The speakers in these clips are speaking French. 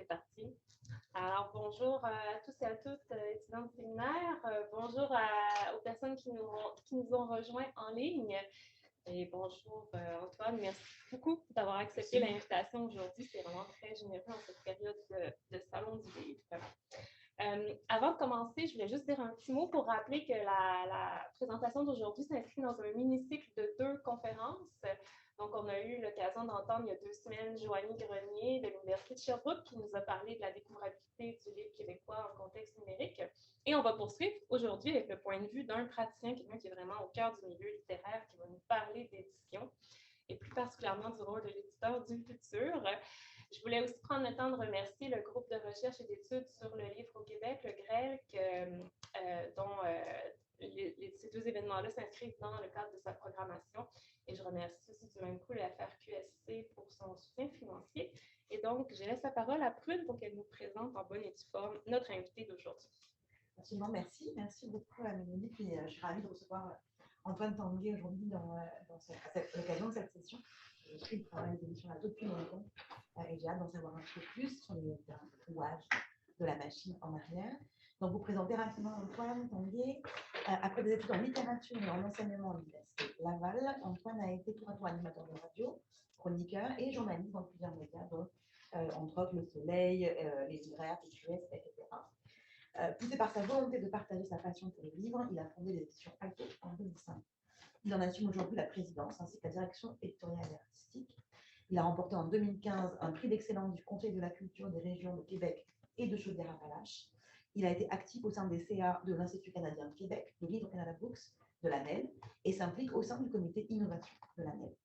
c'est parti. Alors, bonjour à tous et à toutes, étudiants de séminaire. Bonjour aux personnes qui nous ont rejoints en ligne. Et bonjour Antoine, merci beaucoup d'avoir accepté l'invitation aujourd'hui. C'est vraiment très généreux en cette période de Salon du Livre. Avant de commencer, je voulais juste dire un petit mot pour rappeler que la présentation d'aujourd'hui s'inscrit dans un mini-cycle de 2 conférences. Donc, on a eu l'occasion d'entendre il y a 2 semaines Joanie Grenier de l'Université de Sherbrooke qui nous a parlé de la découvrabilité du livre québécois en contexte numérique. Et on va poursuivre aujourd'hui avec le point de vue d'un praticien, quelqu'un qui est vraiment au cœur du milieu littéraire, qui va nous parler d'édition et plus particulièrement du rôle de l'éditeur du futur. Je voulais aussi prendre le temps de remercier le groupe de recherche et d'études sur le livre au Québec, le GRELC, dont ces 2 événements-là s'inscrivent dans le cadre de sa programmation. Et je remercie aussi du même coup la FRQSC pour son soutien financier. Et donc, je laisse la parole à Prune pour qu'elle nous présente en bonne et due forme notre invité d'aujourd'hui. Absolument, merci. Merci beaucoup à Mélanie. Puis, je suis ravie de recevoir Antoine Tanguay aujourd'hui à l'occasion de cette session. Je suis le travail d'édition là depuis longtemps et j'ai hâte d'en savoir un peu plus sur les rouages de la machine en arrière. Donc, vous présentez rapidement Antoine Tanguay. Après des études en littérature et en enseignement à l'Université Laval, Antoine a été tour à tour animateur de radio, chroniqueur et journaliste dans plusieurs médias, dont entre autres Le Soleil, Les Libraires, PQS, etc. Poussé par sa volonté de partager sa passion pour les livres, il a fondé l'édition Alto en 2005. Il en assume aujourd'hui la présidence ainsi que la direction éditoriale et artistique. Il a remporté en 2015 un prix d'excellence du Conseil de la culture des régions de Québec et de Chaudière-Appalaches. Il a été actif au sein des CA de l'Institut canadien de Québec, de Livre Canada Books, de l'ANEL, et s'implique au sein du comité innovation de l'ANEL.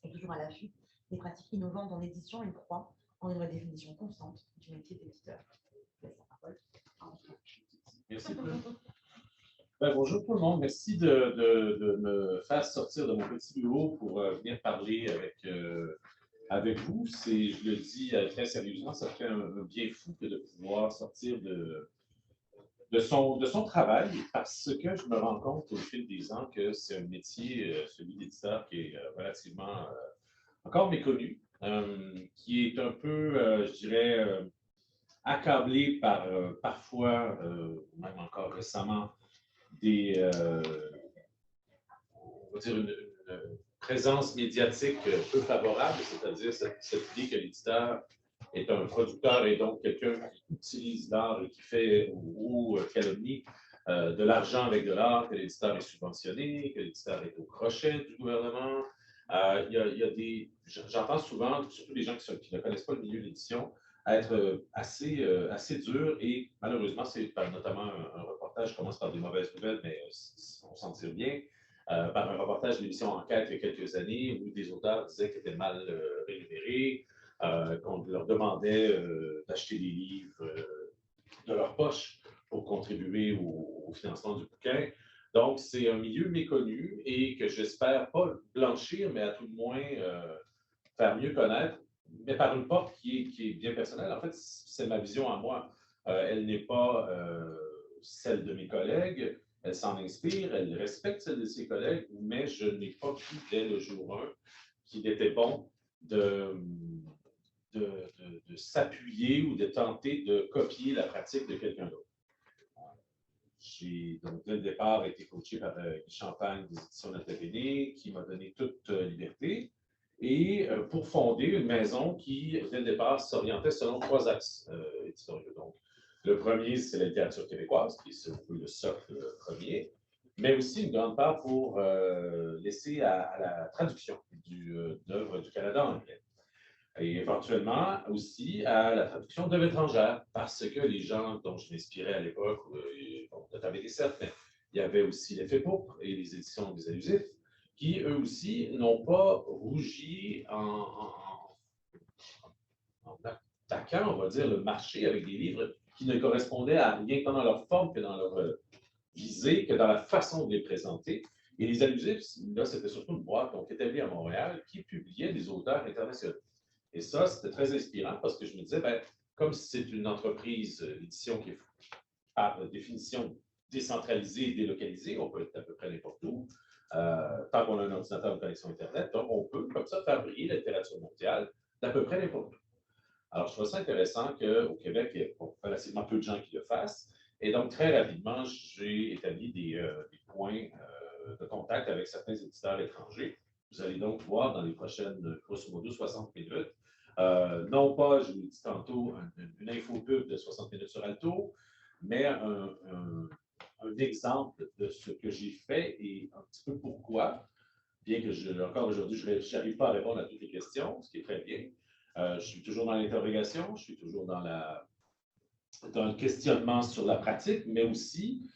Et toujours à l'affût des pratiques innovantes en édition, il croit en une redéfinition constante du métier d'éditeur. Je laisse la parole. Merci. Bonjour tout le monde. Merci de me faire sortir de mon petit bureau pour venir parler avec vous. Je le dis très sérieusement, ça fait un bien fou que de pouvoir sortir de son travail parce que je me rends compte au fil des ans que c'est un métier, celui d'éditeur, qui est relativement encore méconnu, qui est un peu, je dirais, accablé par parfois, même encore récemment, on va dire une présence médiatique peu favorable, c'est-à-dire cette idée que l'éditeur est un producteur et donc quelqu'un qui utilise l'art et qui fait ou calomnie de l'argent avec de l'art, que l'éditeur est subventionné, que l'éditeur est au crochet du gouvernement. J'entends souvent, surtout les gens qui ne connaissent pas le milieu de l'édition, être assez dur et malheureusement, c'est notamment un reportage, je commence par des mauvaises nouvelles, mais on s'en tire bien, par un reportage de l'émission Enquête il y a quelques années où des auteurs disaient qu'ils étaient mal rémunérés, qu'on leur demandait d'acheter des livres de leur poche pour contribuer au financement du bouquin. Donc, c'est un milieu méconnu et que j'espère pas blanchir, mais à tout le moins faire mieux connaître, mais par une porte qui est bien personnelle. En fait, c'est ma vision à moi. Elle n'est pas celle de mes collègues. Elle s'en inspire, elle respecte celle de ses collègues, mais je n'ai pas cru dès le jour 1 qu'il était bon de s'appuyer ou de tenter de copier la pratique de quelqu'un d'autre. J'ai donc dès le départ été coaché par Guy Champagne des éditions Natavéné, qui m'a donné toute liberté, et pour fonder une maison qui, dès le départ, s'orientait selon 3 axes éditoriaux. Donc, le premier, c'est la littérature québécoise, qui est le socle premier, mais aussi une grande part pour laisser à la traduction d'œuvres du Canada en anglais. Et éventuellement aussi à la traduction d'œuvres étrangères, parce que les gens dont je m'inspirais à l'époque, notamment certes, mais il y avait aussi l'effet pourpre et les éditions des Allusifs, qui eux aussi n'ont pas rougi en attaquant, on va dire, le marché avec des livres qui ne correspondaient à rien tant dans leur forme que dans leur visée, que dans la façon de les présenter. Et les Allusifs, là, c'était surtout une boîte donc établie à Montréal qui publiait des auteurs internationaux. Et ça, c'était très inspirant parce que je me disais, ben, comme c'est une entreprise d'édition qui est par définition décentralisée et délocalisée, on peut être à peu près n'importe où, tant qu'on a un ordinateur de connexion Internet, donc on peut comme ça faire briller la littérature mondiale d'à peu près n'importe où. Alors, je trouve ça intéressant qu'au Québec, il y a relativement peu de gens qui le fassent. Et donc, très rapidement, j'ai établi des points de contact avec certains éditeurs étrangers. Vous allez donc voir dans les prochaines, grosso modo, 60 minutes, non pas, je vous l'ai dit tantôt, une infopub de 60 minutes sur Alto, mais un exemple de ce que j'ai fait et un petit peu pourquoi, bien que encore aujourd'hui, je n'arrive pas à répondre à toutes les questions, ce qui est très bien. Je suis toujours dans l'interrogation, je suis toujours dans le questionnement sur la pratique, mais aussi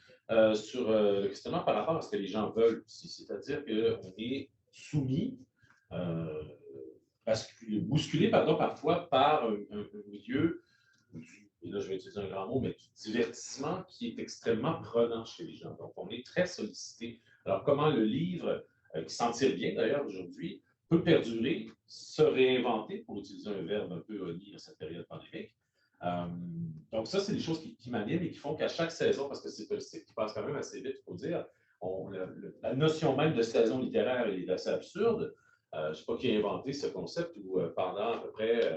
sur le questionnement par rapport à ce que les gens veulent aussi. C'est-à-dire qu'on est soumis, bousculé parfois par un milieu, et là je vais utiliser un grand mot, mais du divertissement qui est extrêmement prenant chez les gens. Donc on est très sollicité. Alors comment le livre, qui s'en tire bien d'ailleurs aujourd'hui, peut perdurer, se réinventer, pour utiliser un verbe un peu honni dans cette période pandémique. Donc ça, c'est des choses qui m'animent et qui font qu'à chaque saison, parce que c'est un cycle qui passe quand même assez vite, il faut dire, la notion même de saison littéraire est assez absurde. Je ne sais pas qui a inventé ce concept où pendant à peu près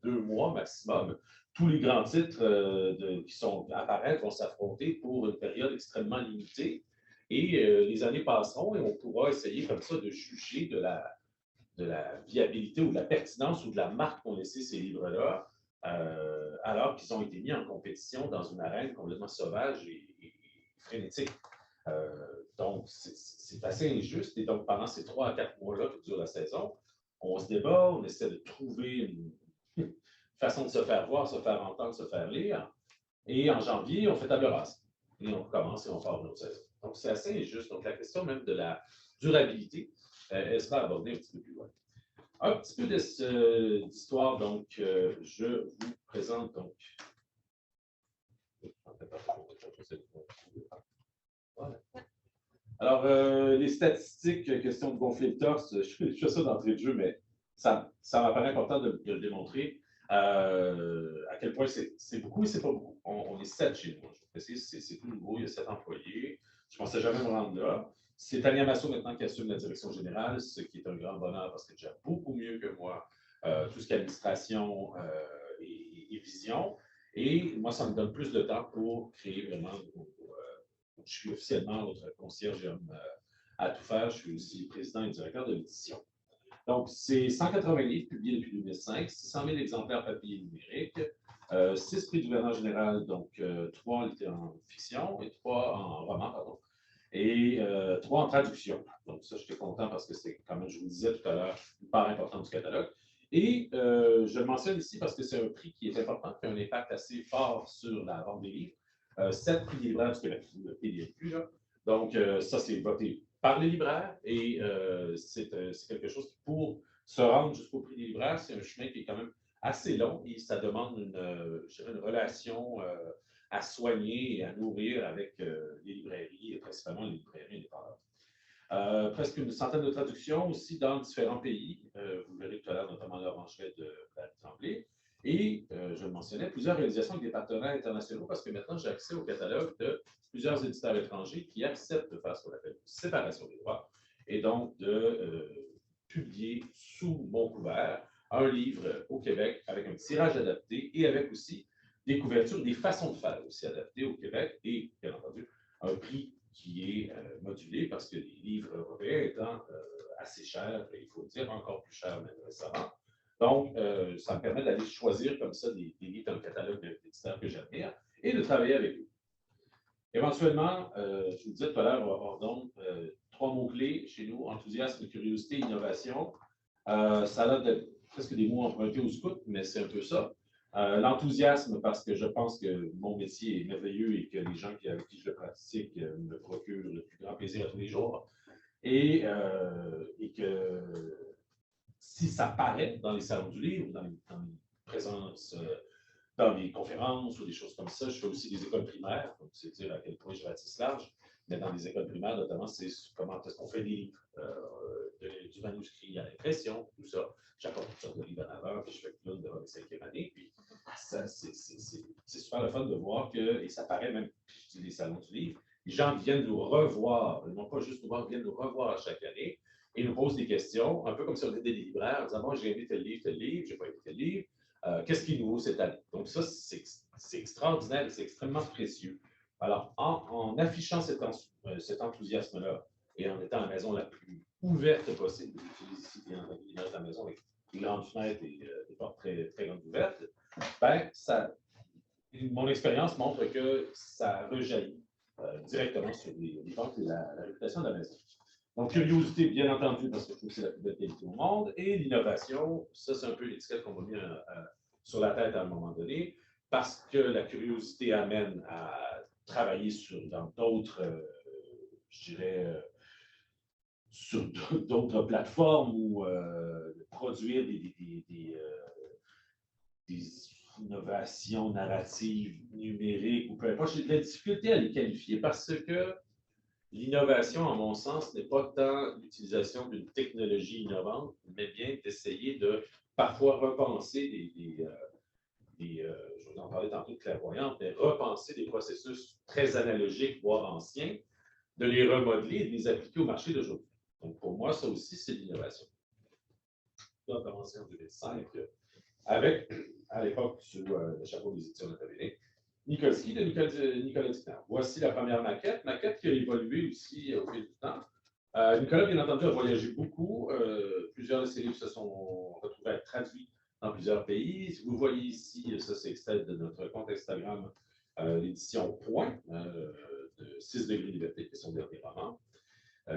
2 mois maximum, tous les grands titres qui sont apparaître vont s'affronter pour une période extrêmement limitée. Et les années passeront et on pourra essayer comme ça de juger de la viabilité ou de la pertinence ou de la marque qu'ont laissé ces livres-là, alors qu'ils ont été mis en compétition dans une arène complètement sauvage et frénétique. Donc, c'est assez injuste. Et donc, pendant ces 3 à 4 mois-là que dure la saison, on se débat, on essaie de trouver une façon de se faire voir, se faire entendre, se faire lire. Et en janvier, on fait table rase. Et on recommence et on part une autre saison. Donc, c'est assez injuste. Donc, la question même de la durabilité, elle sera abordée un petit peu plus loin. Un petit peu d'histoire, donc, je vous présente donc. Voilà. Alors, les statistiques, question de gonfler le torse, je fais ça d'entrée de jeu, mais ça m'apparaît important de le démontrer. À quel point c'est beaucoup et c'est pas beaucoup. On est 7 chez nous, je vous précise, c'est tout nouveau, il y a 7 employés. Je ne pensais jamais me rendre là. C'est Tania Massot maintenant qui assume la direction générale, ce qui est un grand bonheur parce qu'elle gère beaucoup mieux que moi tout ce qui est administration et vision. Et moi, ça me donne plus de temps pour créer vraiment. Je suis officiellement votre concierge à tout faire. Je suis aussi président et directeur de l'édition. Donc, c'est 180 livres publiés depuis 2005, 600 000 exemplaires papier et numérique, 6 prix du gouverneur général, donc 3 en fiction et 3 en roman, pardon, et 3 en traduction. Donc, ça, j'étais content parce que c'est, comme je vous le disais tout à l'heure, une part importante du catalogue. Et je le mentionne ici parce que c'est un prix qui est important, qui a un impact assez fort sur la vente des livres. 7 prix des libraires du Québec, vous ne le payez plus, là. Donc, ça, c'est voté par les libraires et c'est quelque chose qui, pour se rendre jusqu'au prix des libraires, c'est un chemin qui est quand même assez long et ça demande une relation à soigner et à nourrir avec les librairies, et principalement les librairies indépendantes. Presque une centaine de traductions aussi dans différents pays. Vous verrez tout à l'heure, notamment Laurent Schwed de Tremblay. Et, je le mentionnais, plusieurs réalisations avec des partenaires internationaux parce que maintenant, j'ai accès au catalogue de plusieurs éditeurs étrangers qui acceptent de faire ce qu'on appelle une séparation des droits et donc de publier sous mon couvert un livre au Québec avec un tirage adapté et avec aussi des couvertures, des façons de faire aussi adaptées au Québec et, bien entendu, un prix qui est modulé parce que les livres européens étant assez chers, il faut le dire, encore plus chers même récemment. Donc, ça me permet d'aller choisir comme ça des livres dans le catalogue d'éditeurs que j'admire et de travailler avec eux. Éventuellement, je vous disais tout à l'heure, ordonne 3 mots-clés chez nous, enthousiasme, curiosité, innovation. Ça a l'air presque des mots empruntés au scout, mais c'est un peu ça. L'enthousiasme, parce que je pense que mon métier est merveilleux et que les gens avec qui je le pratique me procurent le plus grand plaisir à tous les jours. Et que si ça paraît dans les salons du livre, dans les présences, dans les conférences ou des choses comme ça, je fais aussi des écoles primaires, donc c'est dire à quel point je ratisse large, mais dans les écoles primaires, notamment, c'est comment est-ce qu'on fait des livres, du manuscrit à l'impression, tout ça. J'apporte toutes sortes de livres en avant, puis je fais clown devant les 5e années, puis c'est super le fun de voir que, et ça paraît même sur les salons du livre, les gens viennent nous revoir, non pas juste nous voir, viennent nous revoir chaque année et nous posent des questions, un peu comme si on était des libraires, en disant, bon, j'ai aimé tel livre, j'ai pas aimé tel livre. Qu'est-ce qui est nouveau cette année? Donc ça, c'est extraordinaire et c'est extrêmement précieux. Alors, en affichant cet enthousiasme-là et en étant la maison la plus ouverte possible, j'utilise ici bien entendu l'image de la maison avec des grandes fenêtres et des portes très, très grandes ouvertes, ben, mon expérience montre que ça rejaillit directement sur les ventes et la réputation de la maison. Donc, curiosité, bien entendu, parce que je trouve que c'est la plus belle qualité au monde, et l'innovation, ça, c'est un peu l'étiquette qu'on m'a mis sur la tête à un moment donné, parce que la curiosité amène à travailler dans d'autres, je dirais, sur d'autres plateformes ou produire des innovations narratives numériques ou peu importe. J'ai de la difficulté à les qualifier parce que l'innovation, à mon sens, n'est pas tant l'utilisation d'une technologie innovante, mais bien d'essayer de parfois repenser je vous en parlais tantôt de clairvoyante, mais repenser des processus très analogiques, voire anciens, de les remodeler et de les appliquer au marché d'aujourd'hui. Donc, pour moi, ça aussi, c'est l'innovation. On a commencé en 2005 avec, à l'époque, sous le chapeau des éditions de Tabélé, Nikolski de Nicolas Dittner. Voici la première maquette qui a évolué aussi au fil du temps. Nicolas, bien entendu, a voyagé beaucoup. Plusieurs de ses livres se sont retrouvés à être traduits dans plusieurs pays. Vous voyez ici, ça c'est extrait de notre compte Instagram, l'édition Point de 6 degrés de liberté, qui est son dernier roman,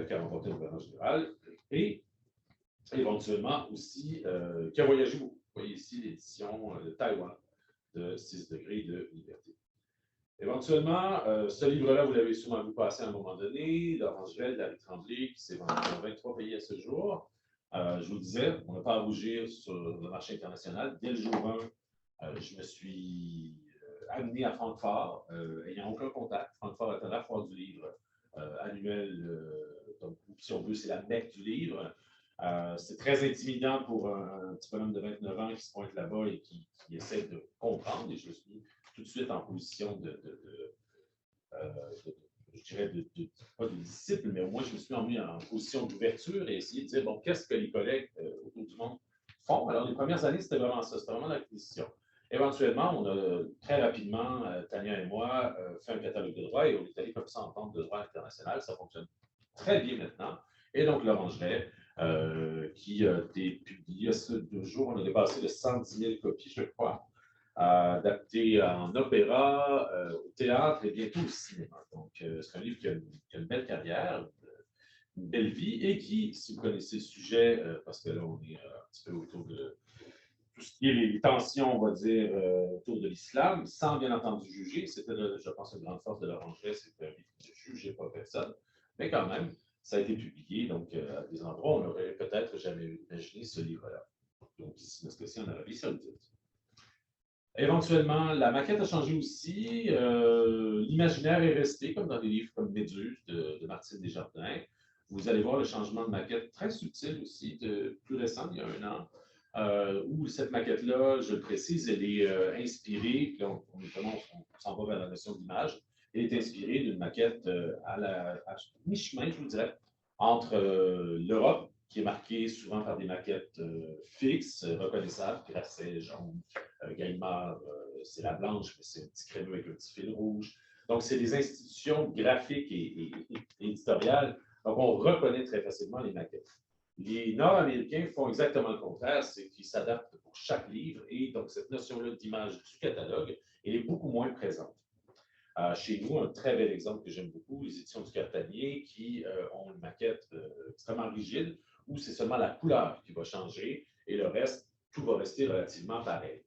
qui a remporté le gouvernement général. Et éventuellement aussi, qui a voyagé beaucoup. Vous voyez ici l'édition de Taïwan de 6 degrés de liberté. Éventuellement, ce livre-là, vous l'avez sûrement vu passer à un moment donné, L'Orangelle d'Harry Tremblay, qui s'est vendu dans 23 pays à ce jour. Je vous le disais, on n'a pas à rougir sur le marché international. Dès le jour 1, je me suis amené à Francfort, ayant aucun contact. Francfort est à la foire du livre annuelle, donc si on veut, c'est la mecque du livre. C'est très intimidant pour un petit bonhomme de 29 ans qui se pointe là-bas et qui essaie de comprendre. Et je suis tout de suite en position je dirais, pas de disciple, mais au moins je me suis mis en position d'ouverture et essayer de dire, bon, qu'est-ce que les collègues autour du monde font? Alors, les premières années, c'était vraiment ça, c'était vraiment l'acquisition. Éventuellement, on a très rapidement, Tania et moi, fait un catalogue de droits et on est allé comme ça en vente de droit international. Ça fonctionne très bien maintenant. Et donc, l'Orangerie, qui a été publié il y a 2 jours, on a dépassé de 110 000 copies, je crois, adapté en opéra, au théâtre et bientôt au cinéma. Donc, c'est un livre qui a une belle carrière, une belle vie et qui, si vous connaissez le sujet, parce que là, on est un petit peu autour de tout ce qui est les tensions, on va dire, autour de l'islam, sans bien entendu juger. C'était, je pense, une grande force de l'Orangerie, c'est un livre qui ne jugeait pas personne, mais quand même, ça a été publié, donc à des endroits où on n'aurait peut-être jamais imaginé ce livre-là. Donc, ici, dans ce cas-ci, en Arabie Saoudite. Éventuellement, la maquette a changé aussi. L'imaginaire est resté, comme dans des livres comme Méduse de Martine Desjardins. Vous allez voir le changement de maquette très subtil aussi, plus récent, il y a 1 an, où cette maquette-là, je le précise, elle est inspirée, puis là, on s'en va vers la notion d'image, elle est inspirée d'une maquette à mi-chemin, je vous dirais, entre l'Europe, qui est marquée souvent par des maquettes fixes, reconnaissables, Grasset, jaune, Gallimard, c'est la blanche, mais c'est un petit créneau avec un petit fil rouge. Donc, c'est des institutions graphiques et éditoriales. Donc, on reconnaît très facilement les maquettes. Les Nord-Américains font exactement le contraire, c'est qu'ils s'adaptent pour chaque livre et donc cette notion-là d'image du catalogue, elle est beaucoup moins présente. Chez nous, un très bel exemple que j'aime beaucoup, les éditions du Cartanier qui ont une maquette extrêmement rigide où c'est seulement la couleur qui va changer et le reste, tout va rester relativement pareil.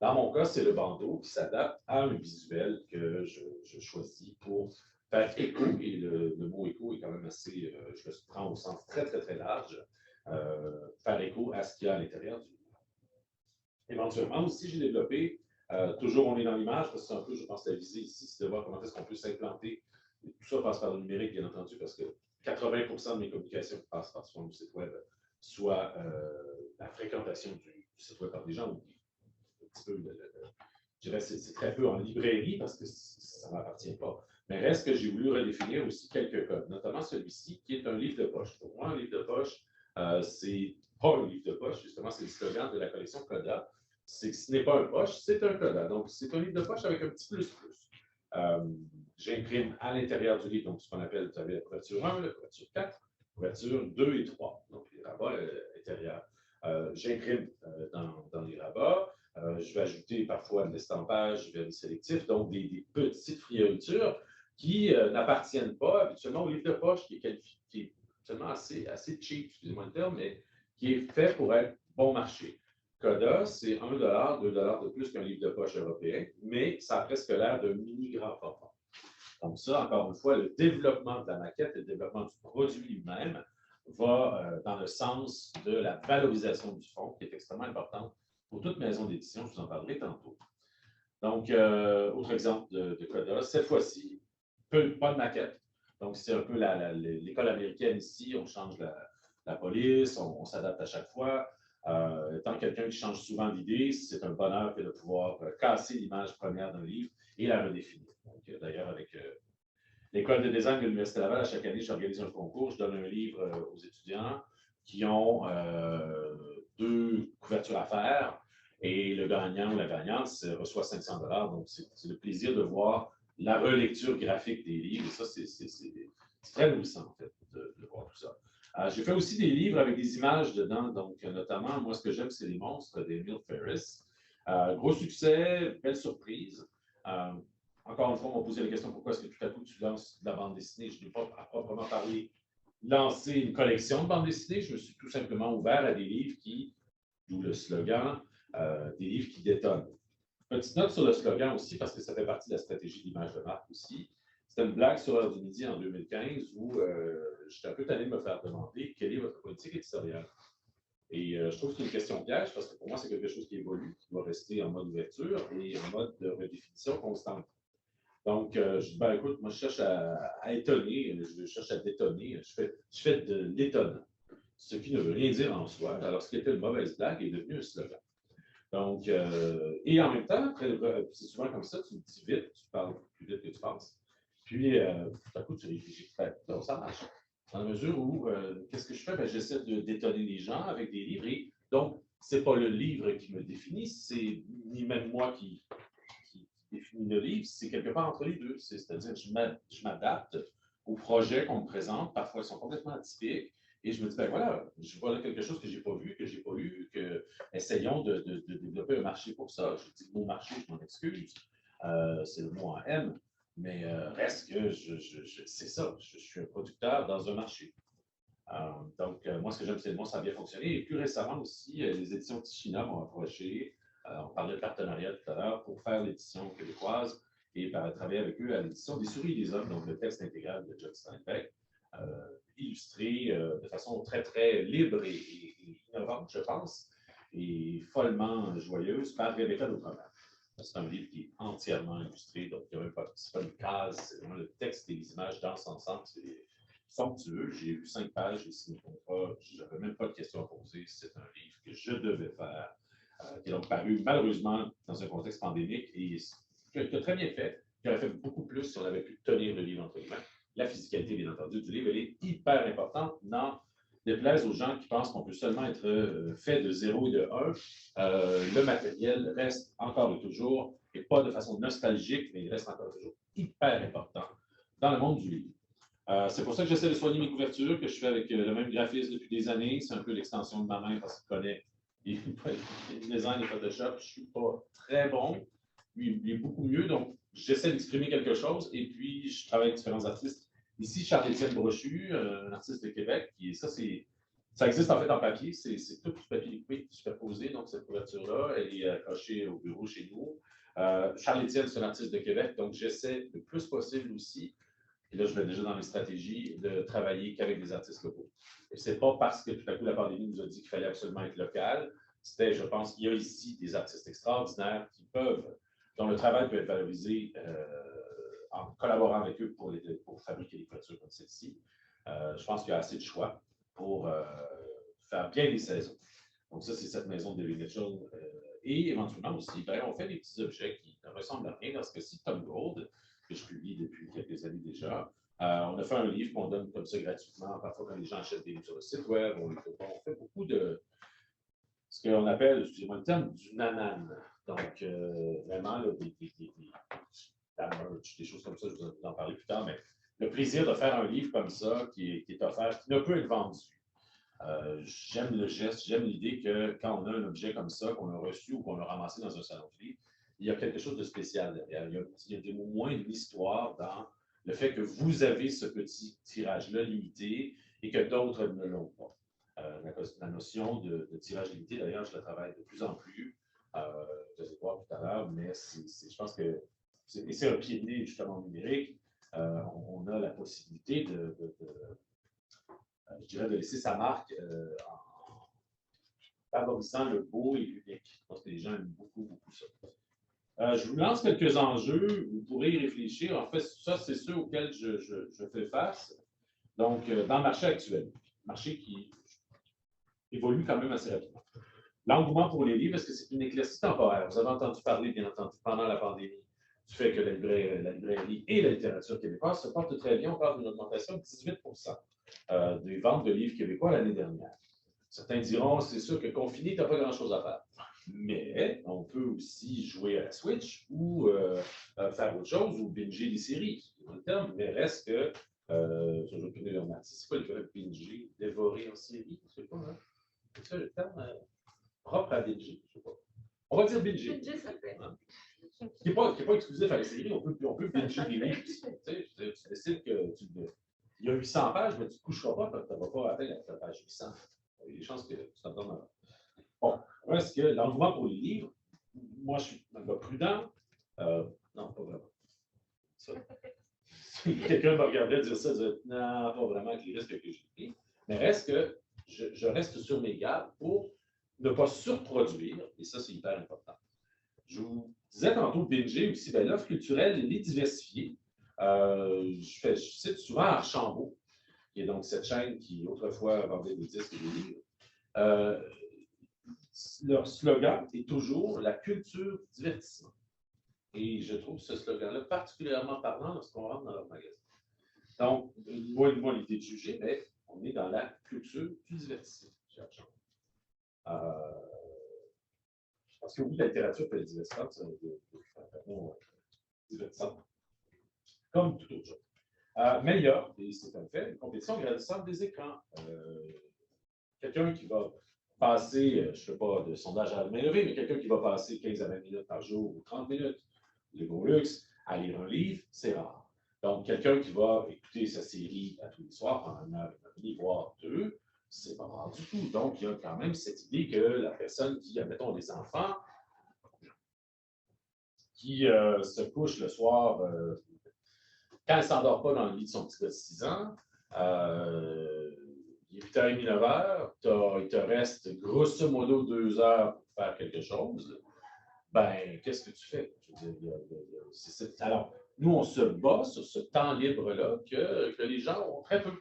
Dans mon cas, c'est le bandeau qui s'adapte à un visuel que je choisis pour faire écho, et le mot écho est quand même assez, je le prends au sens très, très, très large, faire écho à ce qu'il y a à l'intérieur du livre. Éventuellement aussi, j'ai développé, toujours on est dans l'image, parce que c'est un peu, je pense, la visée ici, c'est de voir comment est-ce qu'on peut s'implanter. Tout ça passe par le numérique, bien entendu, parce que 80% de mes communications passent par soit mon site web, soit la fréquentation du site web par des gens, ou un petit peu, je dirais, c'est très peu en librairie, parce que ça ne m'appartient pas. Mais reste que j'ai voulu redéfinir aussi quelques codes, notamment celui-ci, qui est un livre de poche. Pour moi, un livre de poche, c'est pas un livre de poche, justement, c'est le slogan de la collection Coda. c'est que ce n'est pas un poche, c'est un coda. Donc, c'est un livre de poche avec un petit plus-plus. J'imprime à l'intérieur du livre, donc ce qu'on appelle, vous avez la couverture 1, la couverture 4, couverture 2 et 3, donc les rabats intérieurs. J'imprime dans les rabats. Je vais ajouter parfois de l'estampage vernis sélectif, donc des petites fioritures qui n'appartiennent pas habituellement au livre de poche, qui est seulement assez cheap, excusez-moi le terme, mais qui est fait pour être bon marché. Coda, c'est 1 $, 2 $ de plus qu'un livre de poche européen, mais ça a presque l'air d'un mini grand format. Donc ça, encore une fois, le développement de la maquette, le développement du produit lui-même va dans le sens de la valorisation du fonds, qui est extrêmement importante pour toute maison d'édition, je vous en parlerai tantôt. Donc, autre exemple de Coda, cette fois-ci, pas de maquette. Donc, c'est un peu l'école américaine ici, on change la police, on s'adapte à chaque fois. Étant quelqu'un qui change souvent d'idée, c'est un bonheur que de pouvoir casser l'image première d'un livre et la redéfinir. Donc, d'ailleurs, avec l'école de design de l'Université Laval, à chaque année, j'organise un concours, je donne un livre aux étudiants qui ont 2 couvertures à faire et le gagnant ou la gagnante reçoit 500 $. Donc, c'est le plaisir de voir la relecture graphique des livres et ça, c'est très nourrissant, en fait, de voir tout ça. J'ai fait aussi des livres avec des images dedans, donc notamment, moi, ce que j'aime, c'est les monstres d'Emile Ferris. Gros succès, belle surprise. Encore une fois, on m'a posé la question pourquoi est-ce que tout à coup tu lances de la bande dessinée? Je n'ai pas à proprement parler lancé une collection de bande dessinée. Je me suis tout simplement ouvert à des livres d'où le slogan, des livres qui détonnent. Petite note sur le slogan aussi, parce que ça fait partie de la stratégie d'image de marque aussi. C'était une blague sur l'heure du midi en 2015 où j'étais un peu tanné de me faire demander quelle est votre politique éditoriale. Et je trouve que c'est une question piège parce que pour moi, c'est quelque chose qui évolue, qui va rester en mode ouverture et en mode de redéfinition constante. Donc, je dis, ben écoute, moi, je cherche à étonner, je cherche à détonner, je fais de l'étonnant. Ce qui ne veut rien dire en soi. Alors, ce qui était une mauvaise blague est devenu un slogan. Donc, et en même temps, c'est souvent comme ça, tu me dis vite, tu parles plus vite que tu penses. Puis, tout à coup, tu réfléchis, donc ça marche. Dans la mesure où, qu'est-ce que je fais? Ben, j'essaie de détonner les gens avec des livres. Et donc, ce n'est pas le livre qui me définit, c'est ni même moi qui définit le livre, c'est quelque part entre les deux. C'est-à-dire que je m'adapte aux projets qu'on me présente. Parfois, ils sont complètement atypiques. Et je me dis, ben voilà, je vois quelque chose que je n'ai pas vu, que je n'ai pas eu, essayons de développer un marché pour ça. Je dis le mot marché, je m'en excuse. C'est le mot en M. Mais reste que c'est ça, je suis un producteur dans un marché. Donc, moi, ce que j'aime, c'est que ça a bien fonctionné. Et plus récemment aussi, les éditions Tichina m'ont approché. On parlait de partenariat tout à l'heure pour faire l'édition québécoise et travailler avec eux à l'édition des Souris et des Hommes, donc le texte intégral de John Steinbeck, illustré de façon très, très libre et innovante, je pense, et follement joyeuse par Rebecca Dautrement. C'est un livre qui est entièrement illustré, donc il n'y a même pas, c'est pas une case, c'est vraiment le texte et les images dansent ensemble. C'est somptueux. J'ai eu 5 pages, j'ai signé le contrat, je n'avais même pas de questions à poser. C'est un livre que je devais faire, qui est donc paru malheureusement dans un contexte pandémique et qui a très bien fait. J'aurais fait beaucoup plus si on avait pu tenir le livre entre les mains. La physicalité, bien entendu, du livre, elle est hyper importante. Non, déplaise aux gens qui pensent qu'on peut seulement être fait de 0 et de 1. Le matériel reste encore et toujours, et pas de façon nostalgique, mais il reste encore et toujours hyper important dans le monde du livre. C'est pour ça que j'essaie de soigner mes couvertures, que je fais avec le même graphiste depuis des années. C'est un peu l'extension de ma main parce qu'il connaît les designs et Photoshop. Je ne suis pas très bon. Lui, il est beaucoup mieux. Donc, j'essaie d'exprimer quelque chose et puis je travaille avec différents artistes. Ici, Charles-Étienne Brochu, un artiste de Québec, ça existe en fait en papier. C'est tout du papier liquide superposé. Donc, cette couverture-là, elle est accrochée au bureau chez nous. Charles-Étienne, c'est un artiste de Québec. Donc, j'essaie le plus possible aussi. Et là, je vais déjà dans les stratégies de travailler qu'avec des artistes locaux. Et ce n'est pas parce que tout à coup la pandémie nous a dit qu'il fallait absolument être local. C'était, je pense qu'il y a ici des artistes extraordinaires dont le travail peut être valorisé en collaborant avec eux pour fabriquer des voitures comme celle-ci. Je pense qu'il y a assez de choix pour faire bien les saisons. Donc ça, c'est cette maison de David Mitchell. Et éventuellement aussi, on fait des petits objets qui ne ressemblent à rien. Dans ce cas-ci, Tom Gold, que je publie depuis quelques années déjà. On a fait un livre qu'on donne comme ça gratuitement, parfois quand les gens achètent des livres sur le site web. On fait beaucoup de ce qu'on appelle, excusez-moi le terme, du nanan. Donc, vraiment, là, la merch, des choses comme ça, je vais vous en parler plus tard, mais le plaisir de faire un livre comme ça qui est offert, qui ne peut être vendu. J'aime le geste, j'aime l'idée que quand on a un objet comme ça, qu'on a reçu ou qu'on a ramassé dans un salon de livre, il y a quelque chose de spécial derrière. Il y a au moins une histoire dans le fait que vous avez ce petit tirage-là limité et que d'autres ne l'ont pas. La notion de tirage limité, d'ailleurs, je la travaille de plus en plus. Vous allez voir tout à l'heure, mais je pense que c'est un pied de nez justement numérique. On a la possibilité je dirais, de laisser sa marque en favorisant le beau et l'unique. Je pense que les gens aiment beaucoup, beaucoup ça. Je vous lance quelques enjeux, vous pourrez y réfléchir. En fait, ça, c'est ceux auxquels je fais face. Donc, dans le marché actuel, marché qui évolue quand même assez rapidement. L'engouement pour les livres, est-ce que c'est une éclaircie temporaire? Vous avez entendu parler, bien entendu, pendant la pandémie, du fait que la librairie et la littérature québécoise se portent très bien. On parle d'une augmentation de 18 des ventes de livres québécois l'année dernière. Certains diront, c'est sûr que confiné, tu n'as pas grand-chose à faire. Mais on peut aussi jouer à la Switch ou faire autre chose ou binger des séries. C'est pas le terme, mais reste que, je vais prendre le terme, c'est quoi le terme binger, dévorer en série? Je ne sais pas, hein? C'est ça le terme propre à binger? Je ne sais pas. On va dire binger. Binger, ça fait. Hein? Qui n'est pas exclusif à la série, on peut binger des livres. Tu décides que il y a 800 pages, mais tu ne te coucheras pas quand tu ne vas pas atteindre la page 800. Il y a des chances que tu t'en donnes avant. Bon, est-ce que l'engouement pour les livres, moi, je suis un gars prudent. Non, pas vraiment. Quelqu'un me regardait dire ça, dire non, pas vraiment avec les risques que j'ai pris. Mais reste que je reste sur mes gardes pour ne pas surproduire, et ça, c'est hyper important. Je vous disais tantôt, binger aussi, ben, l'offre culturelle, elle est diversifiée. Je cite souvent Archambault, qui est donc cette chaîne qui autrefois vendait des disques et des livres. Leur slogan est toujours la culture du divertissement. Et je trouve ce slogan-là particulièrement parlant lorsqu'on rentre dans leur magasin. Donc, moi l'idée de juger, mais on est dans la culture du divertissement chez Archambault. Parce que oui, la littérature peut être divertissante, divertissante, comme tout autre chose. Mais il y a, et c'est un fait, une compétition grandissante des écrans. Quelqu'un qui va passer, je ne fais pas de sondage à la main levée, mais quelqu'un qui va passer 15 à 20 minutes par jour ou 30 minutes, le gros luxe, à lire un livre, c'est rare. Donc, quelqu'un qui va écouter sa série à tous les soirs pendant une heure et demie, voire deux, c'est pas rare du tout. Donc, il y a quand même cette idée que la personne qui, admettons, des enfants, qui se couche le soir, quand elle ne s'endort pas dans le lit de son petit gars de 6 ans, il est 8h30, 9h, il te reste grosso modo 2 heures pour faire quelque chose, ben, qu'est-ce que tu fais? Je veux dire, alors, nous, on se bat sur ce temps libre-là que les gens ont très peu.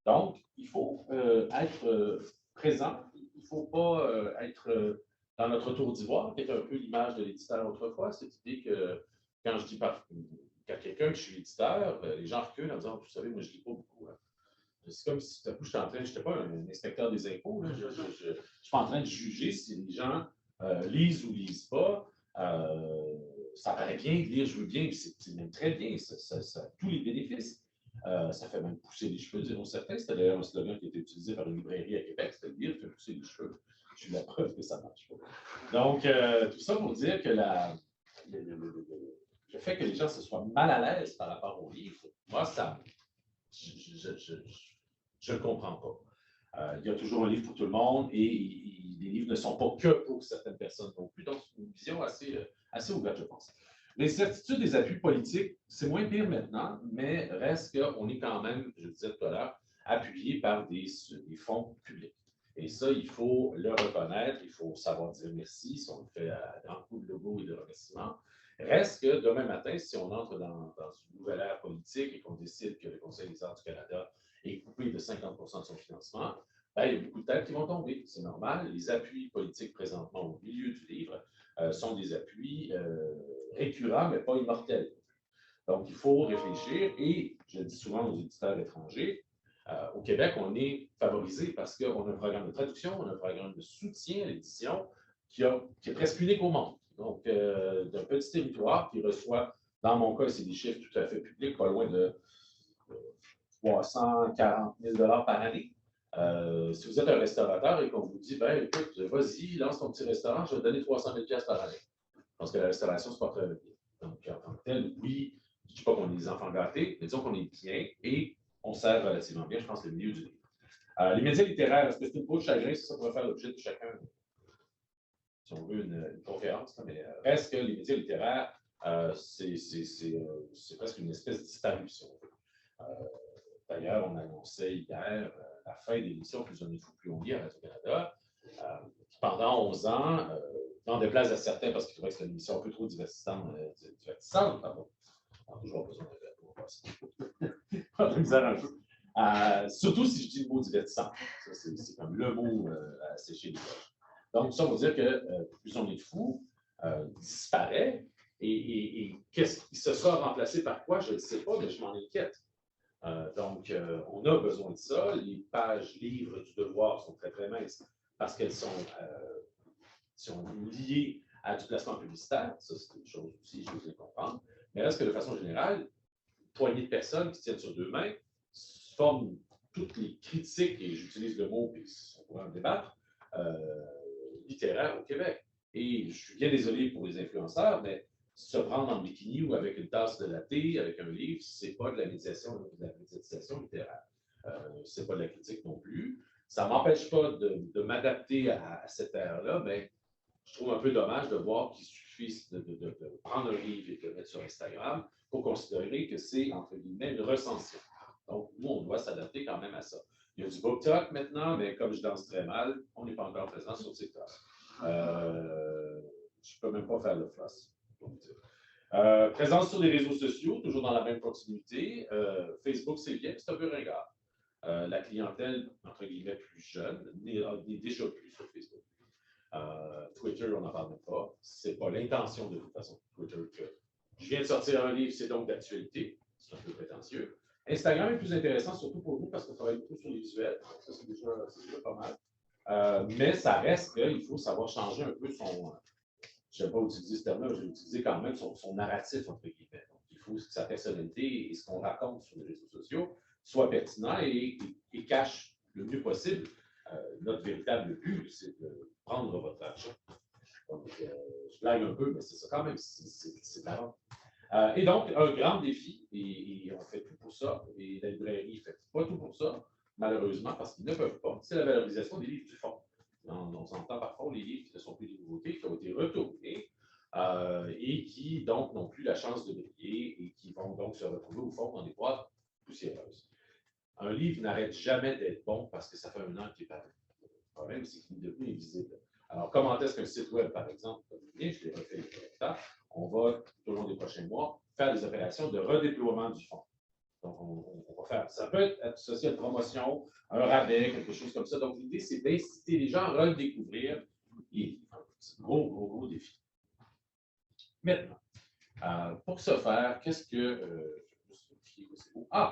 Donc, il faut être présent, il ne faut pas être dans notre tour d'ivoire, qui est un peu l'image de l'éditeur autrefois, cette idée que quand je dis qu'à quelqu'un que je suis éditeur, les gens reculent en disant, vous savez, moi, je ne lis pas beaucoup. Hein. C'est comme si tout à coup, je n'étais pas un inspecteur des impôts. Là. Je ne suis pas en train de juger si les gens lisent ou ne lisent pas. Ça paraît bien de lire, je veux bien, c'est même très bien, ça a tous les bénéfices. Ça fait même pousser les cheveux, diront certains. C'était d'ailleurs un slogan qui a été utilisé par une librairie à Québec, c'était lire fait pousser les cheveux. Je suis la preuve que ça marche pas. Donc, tout ça pour dire que le fait que les gens se soient mal à l'aise par rapport au livre, moi, ça, je ne comprends pas. Il y a toujours un livre pour tout le monde et les livres ne sont pas que pour certaines personnes non plus. Donc, c'est une vision assez ouverte, je pense. Les certitudes des appuis politiques, c'est moins pire maintenant, mais reste qu'on est quand même, je le disais tout à l'heure, appuyé par des fonds publics. Et ça, il faut le reconnaître, il faut savoir dire merci si on le fait à grands coups de logo et de remerciements. Reste que demain matin, si on entre dans une nouvelle ère politique et qu'on décide que le Conseil des arts du Canada est coupé de 50 de son financement, ben, il y a beaucoup de têtes qui vont tomber. C'est normal. Les appuis politiques présentement au milieu du livre sont des appuis récurrents, mais pas immortels. Donc, il faut réfléchir et je dis souvent aux éditeurs étrangers, Au Québec, on est favorisé parce qu'on a un programme de traduction, on a un programme de soutien à l'édition qui est presque unique au monde. Donc, d'un petit territoire qui reçoit, dans mon cas, c'est des chiffres tout à fait publics, pas loin de 340 000 $ par année. Si vous êtes un restaurateur et qu'on vous dit, ben écoute, vas-y, lance ton petit restaurant, je vais te donner 300 000 $ par année. Parce que la restauration, c'est pas très bien. Donc, en tant que tel, oui, je ne dis pas qu'on est des enfants gâtés, mais disons qu'on est bien et on sert relativement bien, je pense, le milieu du livre. Les médias littéraires, est-ce que c'est une peau de chagrin? Ça pourrait faire l'objet de chacun, si on veut, une conférence. Mais reste que les médias littéraires, c'est presque une espèce de disparition. D'ailleurs, on annonçait hier la fin de l'émission Plus on est fou, plus on lit à Radio-Canada. Pendant 11 ans, n'en déplaise à certains parce qu'ils trouvaient que c'était une émission un peu trop divertissante, pardon. Toujours besoin de pas de misère un peu. Surtout si je dis le mot divertissant. Ça, c'est comme le mot à sécher les poches. Donc, ça veut dire que Plus on est fou disparaît et qu'est-ce qui se sera remplacé par quoi, je ne sais pas, mais je m'en inquiète. Donc, on a besoin de ça. Les pages livres du devoir sont très, très minces parce qu'elles sont liées à du placement publicitaire. Ça, c'est une chose aussi, je veux comprendre. Mais reste que de façon générale, une poignée de personnes qui tiennent sur deux mains forment toutes les critiques, et j'utilise le mot, puis on pourra en débattre, littéraires au Québec. Et je suis bien désolé pour les influenceurs, mais se prendre en bikini ou avec une tasse de latte, avec un livre, c'est pas de la médiation littéraire. C'est pas de la critique non plus. Ça ne m'empêche pas de m'adapter à cette ère-là, mais je trouve un peu dommage de voir qu'il suffit de prendre un livre et de le mettre sur Instagram pour considérer que c'est, entre guillemets, une recension. Donc, nous, on doit s'adapter quand même à ça. Il y a du BookTok maintenant, mais comme je danse très mal, on n'est pas encore présent sur TikTok. Je ne peux même pas faire le floss. Présence sur les réseaux sociaux, toujours dans la même continuité. Facebook, c'est bien, c'est un peu ringard. La clientèle, entre guillemets, plus jeune, n'est déjà plus sur Facebook. Twitter, on n'en parle même pas. Ce n'est pas l'intention de toute façon Twitter que je viens de sortir un livre, c'est donc d'actualité. C'est un peu prétentieux. Instagram est plus intéressant, surtout pour nous, parce qu'on travaille beaucoup sur les visuels. Ça, c'est déjà pas mal. Mais ça reste qu'il faut savoir changer un peu son. Je n'ai pas utilisé ce terme-là, j'ai utilisé quand même son narratif, entre guillemets. Donc, il faut que sa personnalité et ce qu'on raconte sur les réseaux sociaux soit pertinent et cache le mieux possible. Notre véritable but, c'est de prendre votre argent. Donc, je blague un peu, mais c'est ça quand même, c'est marrant. Et donc, un grand défi, et on fait tout pour ça, et la librairie ne fait pas tout pour ça, malheureusement, parce qu'ils ne peuvent pas. C'est la valorisation des livres du fond. On s'entend parfois les livres qui ne sont plus des nouveautés, qui ont été retournés et qui donc n'ont plus la chance de briller et qui vont donc se retrouver au fond dans des boîtes poussiéreuses. Un livre n'arrête jamais d'être bon parce que ça fait 1 an qu'il est paru. Le problème, c'est qu'il est devenu invisible. Alors, comment est-ce qu'un site web, par exemple, comme je l'ai refait il y a longtemps, on va, tout au long des prochains mois, faire des opérations de redéploiement du fonds. Donc, on va faire. Ça peut être associé à une promotion, un rabais, quelque chose comme ça. Donc, l'idée, c'est d'inciter les gens à redécouvrir les livres. C'est un gros défi. Maintenant, pour ce faire, qu'est-ce que.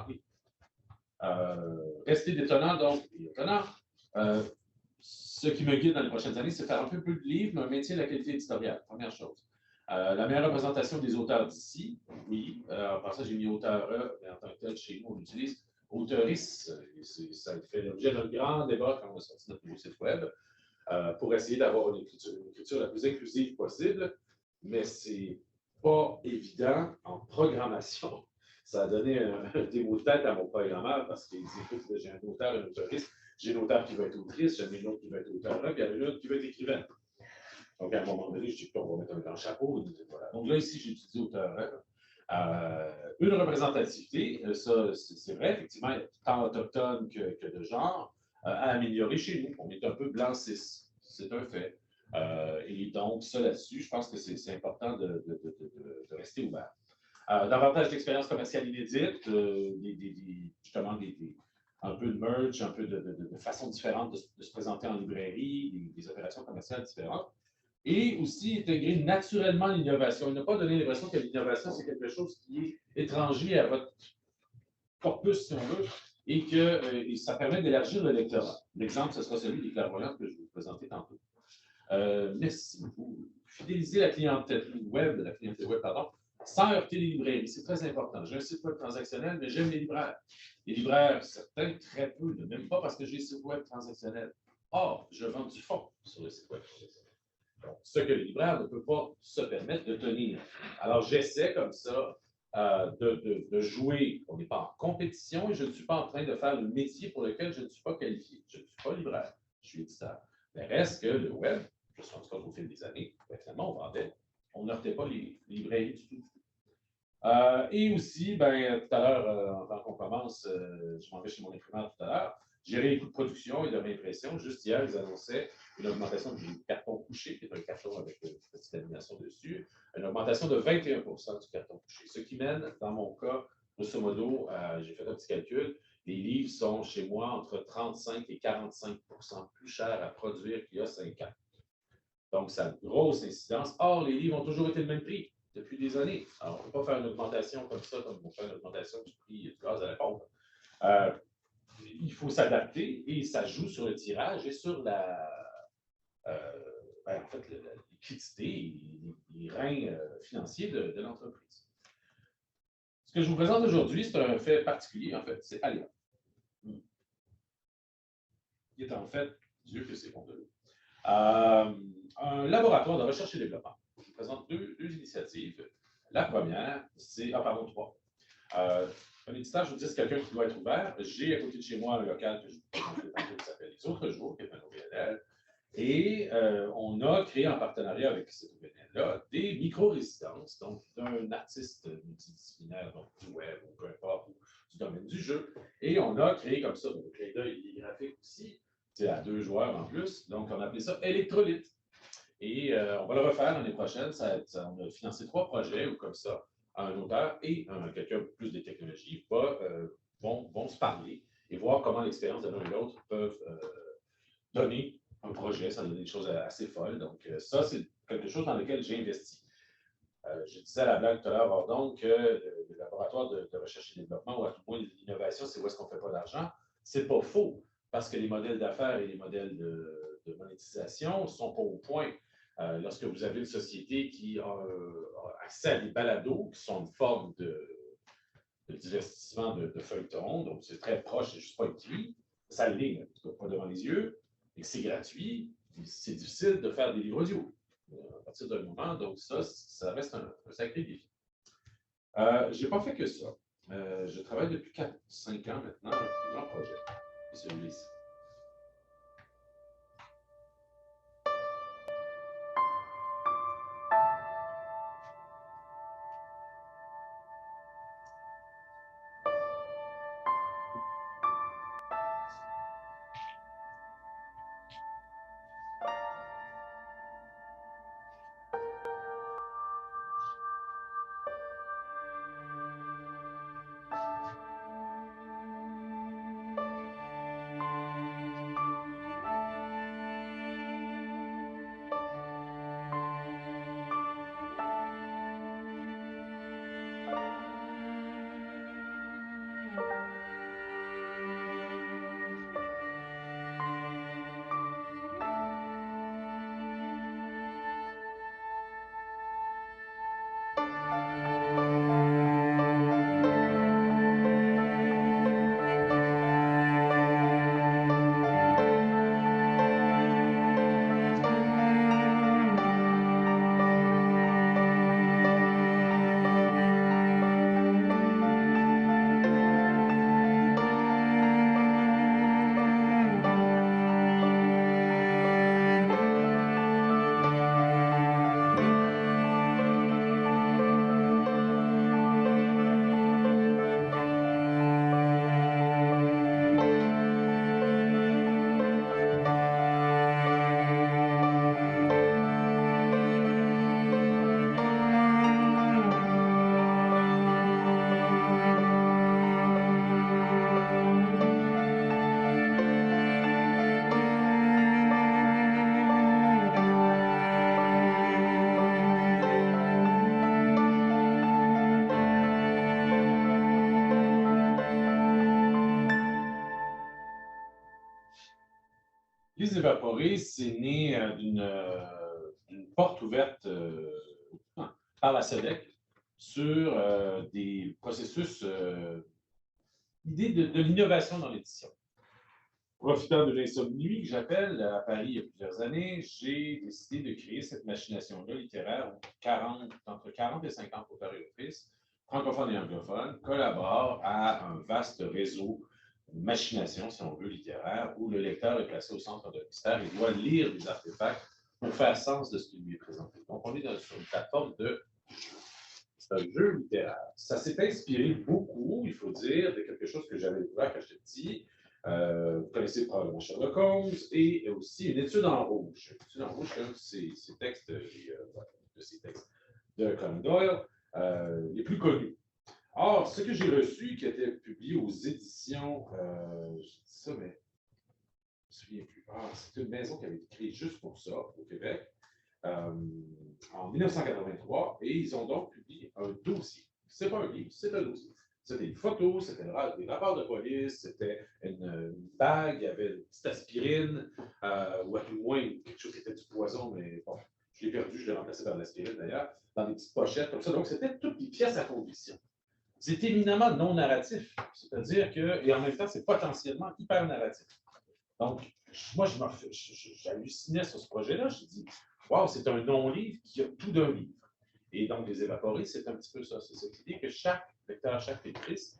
Oui. Rester détonnant, donc, étonnant. Ce qui me guide dans les prochaines années, c'est faire un peu plus de livres, mais maintiens la qualité éditoriale. Première chose. La meilleure représentation des auteurs d'ici, oui. Par ça, j'ai mis auteur, mais en tant que tel, chez nous, on utilise auteuriste. Ça a fait l'objet d'un grand débat quand on a sorti notre nouveau site web pour essayer d'avoir une écriture la plus inclusive possible, mais c'est pas évident en programmation. Ça a donné des mots de tête à mon programmeur parce qu'il dit, écoute, j'ai un auteur et un auteuriste, j'ai une auteure qui va être autrice, j'en ai une autre qui va être auteur, puis il y en a une autre qui va être écrivaine. Donc, à un moment donné, je dis qu'on va mettre un grand chapeau. Voilà. Donc là, ici, j'ai utilisé auteur. Une représentativité, ça, c'est vrai, effectivement, il y a tant autochtone que de genre à améliorer chez nous. On est un peu blanc cis, c'est un fait. Et donc, ça là-dessus, je pense que c'est important de rester ouvert. Davantage d'expériences commerciales inédites, justement un peu de merge, un peu de façon différente de se présenter en librairie, des opérations commerciales différentes. Et aussi intégrer naturellement l'innovation. Il n'a pas donné l'impression que l'innovation, c'est quelque chose qui est étranger à votre corpus, si on veut. et ça permet d'élargir le lectorat. L'exemple, ce sera celui des clairvoyantes que je vais vous présenter tantôt. Merci beaucoup. Fidéliser la clientèle web, pardon, sans heurter les librairies. C'est très important. J'ai un site web transactionnel, mais j'aime les libraires. Les libraires, certains, très peu, même pas parce que j'ai un site web transactionnel. Or, je vends du fond sur le site web transactionnel. Donc, ce que les libraires ne peuvent pas se permettre de tenir. Alors, j'essaie comme ça de jouer. On n'est pas en compétition et je ne suis pas en train de faire le métier pour lequel je ne suis pas qualifié. Je ne suis pas libraire, je suis éditeur. Mais reste que le web, je me suis rendu compte au fil des années, ben, finalement, on vendait. On n'heurtait pas les librairies du tout. Et aussi, ben, tout à l'heure, avant qu'on commence, je m'en vais chez mon imprimeur tout à l'heure, gérer les coûts de production et de réimpression. Juste hier, ils annonçaient une augmentation du carton couché, qui est un carton avec une petite lamination dessus, une augmentation de 21 du carton couché. Ce qui mène, dans mon cas, grosso modo, j'ai fait un petit calcul, les livres sont chez moi entre 35 et 45 plus chers à produire qu'il y a 5 ans. Donc, ça a une grosse incidence. Or, les livres ont toujours été le même prix depuis des années. Alors, on ne peut pas faire une augmentation comme ça, comme on fait une augmentation du prix du gaz à la pompe. Il faut s'adapter et ça joue sur le tirage et sur en fait, la liquidité et les reins financiers de l'entreprise. Ce que je vous présente aujourd'hui, c'est un fait particulier, en fait, c'est Aléa. Il est en fait, Dieu que c'est bon de l'eau, un laboratoire de recherche et développement. Je vous présente deux initiatives. La première, c'est, pardon, trois. Un éditeur, je vous dis, c'est quelqu'un qui doit être ouvert. J'ai à côté de chez moi un local que je vous présente tantôt qui s'appelle Les Autres Jours, qui est un OBNL. Et on a créé en partenariat avec cet OBNL-là des micro-résidences, donc d'un artiste multidisciplinaire, donc du web, ou peu importe, ou du domaine du jeu. Et on a créé comme ça, donc le clin d'œil il est graphique aussi, c'est à 2 joueurs en plus. Donc, on a appelé ça Électrolyte. Et on va le refaire l'année prochaine. On a financé 3 projets où, comme ça, un auteur et quelqu'un plus des technologies vont se parler et voir comment l'expérience de l'un et l'autre peuvent donner un projet. Ça donne des choses assez folles. Donc, ça, c'est quelque chose dans lequel j'ai investi. Je disais à la blague tout à l'heure, donc, que le laboratoire de recherche et développement, ou à tout le moins l'innovation, c'est où est-ce qu'on ne fait pas d'argent. C'est pas faux, parce que les modèles d'affaires et les modèles de monétisation ne sont pas au point. Lorsque vous avez une société qui a accès à des balados, qui sont une forme de divertissement de feuilleton, donc c'est très proche, c'est juste pas écrit, ça l'est, en tout cas pas devant les yeux, et que c'est gratuit, c'est difficile de faire des livres audio. À partir d'un moment, donc ça reste un sacré défi. Je n'ai pas fait que ça. Je travaille depuis 4-5 ans maintenant sur plusieurs projets. Et celui-ci. Les évaporés, c'est né d'une porte ouverte par la SEDEC sur des processus, idée de l'innovation dans l'édition. Profitant de l'insomnie que j'appelle à Paris il y a plusieurs années, j'ai décidé de créer cette machination-là littéraire où entre 40 et 50 auteurs et autrices, francophones et anglophones, collaborent à un vaste réseau de machination, si on veut, littéraire, où le lecteur est placé au centre de mystère et doit lire des artefacts pour faire sens de ce qui lui est présenté. Donc, on est sur une plateforme de un jeu littéraire. Ça s'est inspiré beaucoup, il faut dire, de quelque chose que j'avais découvert quand j'étais petit. Vous connaissez probablement Sherlock Holmes et aussi une étude en rouge. Une étude en rouge, c'est ces textes, de ces textes de Conan Doyle, les plus connus. Or, ce que j'ai reçu, qui était publié aux éditions, je dis ça, mais je ne me souviens plus. C'est une maison qui avait été créée juste pour ça, au Québec, en 1983, et ils ont donc publié un dossier. Ce n'est pas un livre, c'est un dossier. C'était une photo, c'était des rapports de police, c'était une bague, il y avait une petite aspirine, ou à tout le moins quelque chose qui était du poison, mais bon, je l'ai perdu, je l'ai remplacé par l'aspirine d'ailleurs, dans des petites pochettes comme ça. Donc, c'était toutes des pièces à conviction. C'est éminemment non narratif, c'est-à-dire que, et en même temps, c'est potentiellement hyper narratif. Donc, moi, j'hallucinais sur ce projet-là. Je me dis, waouh, c'est un non-livre qui a tout d'un livre. Et donc, Les Évaporés, c'est un petit peu ça. C'est cette idée que chaque lecteur, chaque lectrice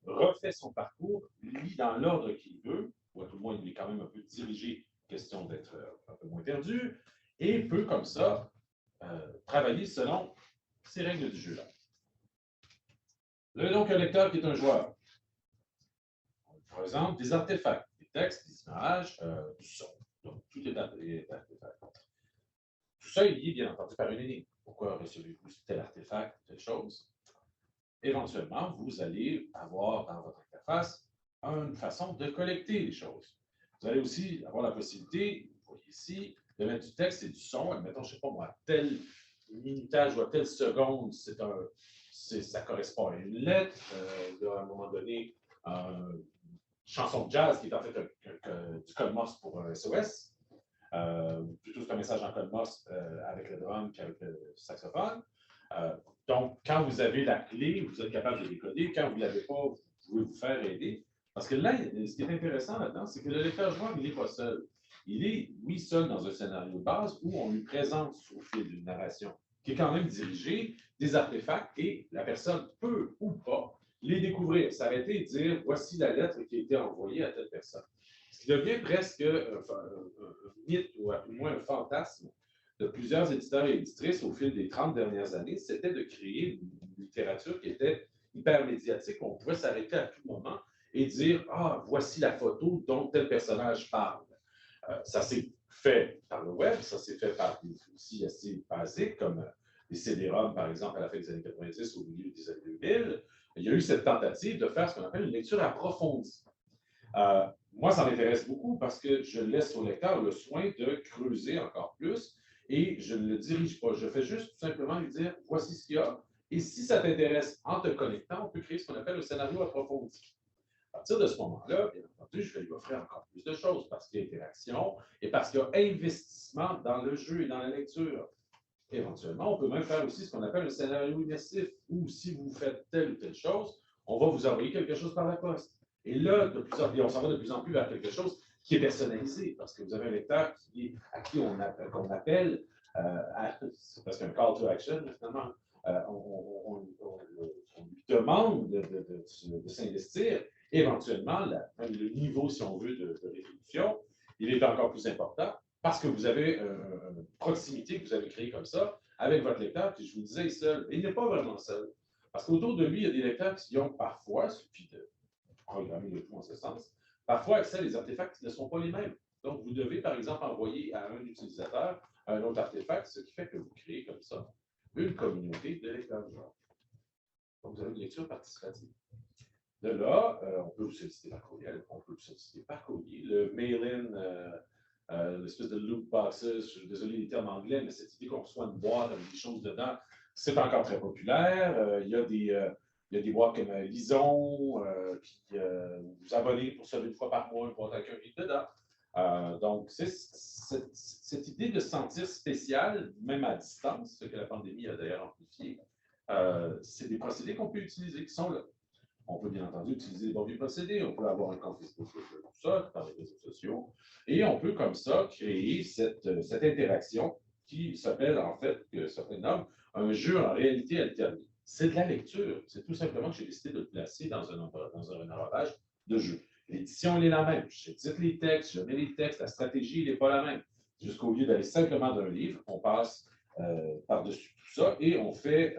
refait son parcours, lit dans l'ordre qu'il veut, ou à tout le moins, il est quand même un peu dirigé, question d'être un peu moins perdu, et peut, comme ça, travailler selon ces règles du jeu-là. Donc, un lecteur qui est un joueur. Par exemple, des artefacts, des textes, des images, du son. Donc, tout est artefact. Tout ça est lié, bien entendu, par une énigme. Pourquoi recevez-vous tel artefact, telle chose? Éventuellement, vous allez avoir dans votre interface une façon de collecter les choses. Vous allez aussi avoir la possibilité, vous voyez ici, de mettre du texte et du son. Admettons, je ne sais pas moi, tel minutage ou à telle seconde, ça correspond à une lettre. À un moment donné, une chanson de jazz qui est en fait du code Morse pour un SOS. Plutôt c'est un message en code Morse avec le drum qu'avec le saxophone. Donc, quand vous avez la clé, vous êtes capable de décoder. Quand vous ne l'avez pas, vous pouvez vous faire aider. Parce que là, ce qui est intéressant là-dedans, c'est que le lecteur-joueur, il n'est pas seul. Il est, oui, seul dans un scénario de base où on lui présente au fil d'une narration qui est quand même dirigée des artefacts et la personne peut ou pas les découvrir, s'arrêter et dire voici la lettre qui a été envoyée à telle personne. Ce qui devient presque un mythe ou à tout le moins un fantasme de plusieurs éditeurs et éditrices au fil des 30 dernières années, c'était de créer une littérature qui était hyper médiatique. On pouvait s'arrêter à tout moment et dire ah, voici la photo dont tel personnage parle. Ça s'est fait par le web, ça s'est fait par des outils assez basiques comme les CD-ROM, par exemple, à la fin des années 90 ou au milieu des années 2000. Il y a eu cette tentative de faire ce qu'on appelle une lecture approfondie. Moi, ça m'intéresse beaucoup parce que je laisse au lecteur le soin de creuser encore plus et je ne le dirige pas. Je fais juste tout simplement lui dire voici ce qu'il y a. Et si ça t'intéresse en te connectant, on peut créer ce qu'on appelle un scénario approfondi. À partir de ce moment-là, bien entendu, je vais lui offrir encore plus de choses parce qu'il y a interaction et parce qu'il y a investissement dans le jeu et dans la lecture. Éventuellement, on peut même faire aussi ce qu'on appelle un scénario immersif où si vous faites telle ou telle chose, on va vous envoyer quelque chose par la poste. Et là, on s'en va de plus en plus vers quelque chose qui est personnalisé parce que vous avez un lecteur à qui on appelle, c'est parce qu'un call to action, finalement, on lui demande de s'investir. Éventuellement, le niveau, si on veut, de rétribution, il est encore plus important parce que vous avez une proximité que vous avez créée comme ça avec votre lecteur, puis je vous disais, seul. Et il n'est pas vraiment seul. Parce qu'autour de lui, il y a des lecteurs qui ont parfois, il suffit de programmer le tout en ce sens, parfois accès à des artefacts qui ne sont pas les mêmes. Donc, vous devez, par exemple, envoyer à un utilisateur un autre artefact, ce qui fait que vous créez comme ça une communauté de lecteurs. Donc, vous avez une lecture participative. De là, on peut vous solliciter par courriel, on peut vous solliciter par courrier. Le mail-in, l'espèce de loot boxes, je suis désolé les termes anglais, mais cette idée qu'on reçoit une boîte avec des choses dedans, c'est encore très populaire. Il y a des boîtes comme Lison, qui vous abonnez pour ça une fois par mois, une boîte avec un livre dedans. Donc, c'est cette idée de se sentir spécial, même à distance, ce que la pandémie a d'ailleurs amplifié, c'est des procédés qu'on peut utiliser, qui sont là. On peut bien entendu utiliser les bons vieux procédés, on peut avoir un compte Facebook, tout ça, par les réseaux sociaux, et on peut comme ça créer cette interaction qui s'appelle en fait, que certains nomment, un jeu en réalité alternée. C'est de la lecture, c'est tout simplement que j'ai décidé de le placer dans un enrobage de jeu. L'édition, elle est la même. Je cite les textes, je mets les textes, la stratégie, elle n'est pas la même. Jusqu'au lieu d'aller simplement d'un livre, on passe par-dessus tout ça et on fait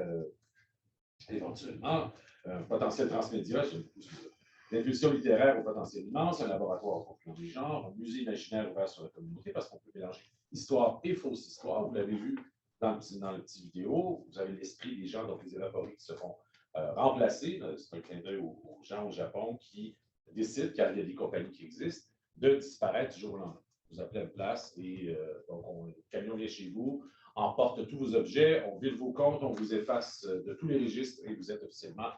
éventuellement un potentiel transmédia, j'aime beaucoup ce mot-là. L'impulsion littéraire au potentiel immense, un laboratoire au confluent des genres, un musée imaginaire ouvert sur la communauté, parce qu'on peut mélanger histoire et fausse histoire. Vous l'avez vu dans le petit vidéo, vous avez l'esprit des gens, donc les évaporés qui se font remplacer. C'est un clin d'œil aux gens au Japon qui décident, car il y a des compagnies qui existent, de disparaître du jour au lendemain. Vous appelez une place et donc le camion vient chez vous, emporte tous vos objets, on vide vos comptes, on vous efface de tous les registres et vous êtes officiellement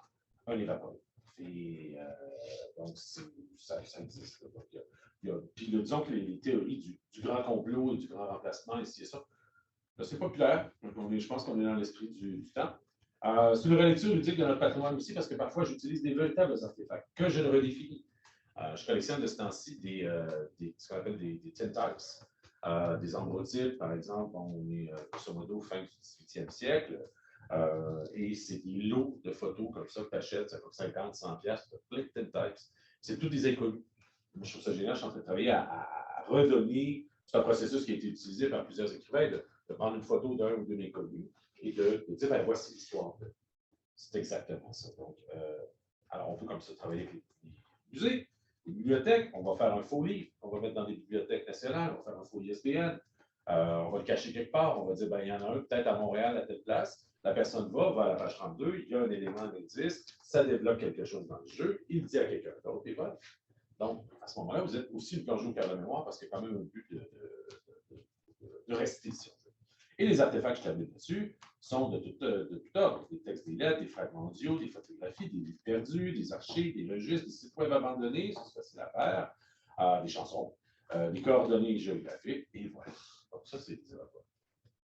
un évaporé. Et donc, ça existe. Donc, puis disons que les théories du grand complot et du grand remplacement, ici et ça, c'est populaire. Je pense qu'on est dans l'esprit du temps. C'est une relecture ludique de notre patrimoine aussi, parce que parfois, j'utilise des véritables artefacts que je ne redéfinis. Je collectionne de ce temps-ci ce qu'on appelle des tintypes. Des ambrotypes, par exemple, on est grosso modo fin du 18e siècle, et c'est des lots de photos comme ça que tu achètes, ça coûte 50, 100 pièces, plein de tintypes. C'est tous des inconnus. Moi, je trouve ça génial, je suis en train de travailler à redonner, c'est un processus qui a été utilisé par plusieurs écrivains, de prendre une photo d'un ou d'une inconnue et de dire, ben, voici l'histoire. C'est exactement ça. Donc, alors, on peut comme ça travailler avec les musées. Les bibliothèques, on va faire un faux livre, on va mettre dans les bibliothèques nationales, on va faire un faux ISBN, on va le cacher quelque part, on va dire, ben, il y en a un peut-être à Montréal, à telle place, la personne va à la page 32, il y a un élément d'indice, ça débloque quelque chose dans le jeu, il dit à quelqu'un d'autre, et voilà. Donc, à ce moment-là, vous êtes aussi une plongée au cœur de la mémoire parce qu'il y a quand même un but de rester, si on veut. Et les artefacts que je termine là-dessus sont de tout ordre. Des textes, des lettres, des fragments audio, des photographies, des livres perdus, des archives, des registres, des sites web abandonnés, c'est facile à faire, des chansons, des coordonnées géographiques, et voilà. Donc ça, c'est des évaporations.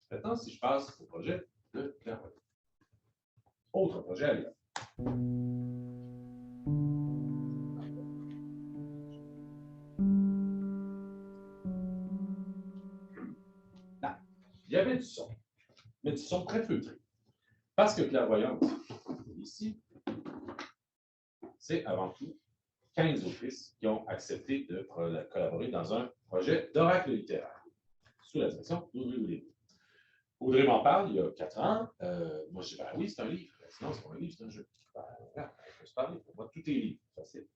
Maintenant, si je passe au projet de Clairvoyant. Autre projet ailleurs. Il y avait du son, mais du son très feutré. Parce que Clairvoyante, ici, c'est avant tout 15 autrices qui ont accepté de collaborer dans un projet d'oracle littéraire, sous la direction d'Audrey Ouellette. Audrey m'en parle il y a 4 ans. Moi, je dis, ben oui, c'est un livre. Sinon, c'est pas un livre, c'est un jeu. Ben, regarde, on peut se parler. Pour moi, tout est livre. Facile.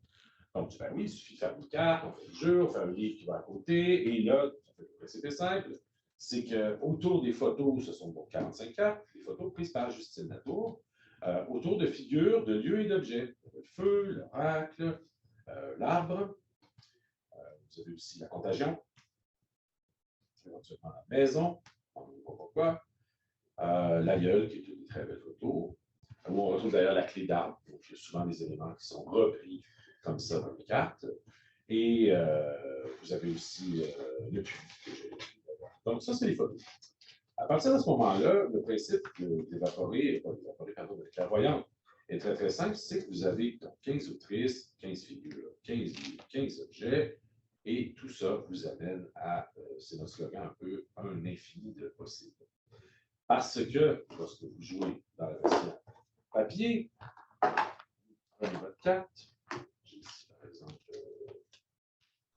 Donc, je dis, ben oui, il suffit de faire une carte, on fait le jeu, on fait un livre qui va à côté. Et là, c'était simple. C'est qu'autour des photos, ce sont donc 45 cartes, des photos prises par Justine Latour, autour de figures, de lieux et d'objets. Le feu, l'oracle, l'arbre. Vous avez aussi la contagion, éventuellement la maison, on ne sait pas pourquoi. L'aïeul, qui est une très belle photo, où on retrouve d'ailleurs la clé d'arbre. Donc, il y a souvent des éléments qui sont repris comme ça dans les cartes. Et vous avez aussi le puits. Donc, ça, c'est les photos. À partir de ce moment-là, le principe d'évaporer, de clairvoyant est très, très simple. C'est que vous avez 15 autrices, 15 figures, 15 livres, 15 objets, et tout ça vous amène à, c'est notre slogan un peu, un infini de possibles. Parce que lorsque vous jouez dans la version papier, vous prenez votre carte. J'ai ici, par exemple,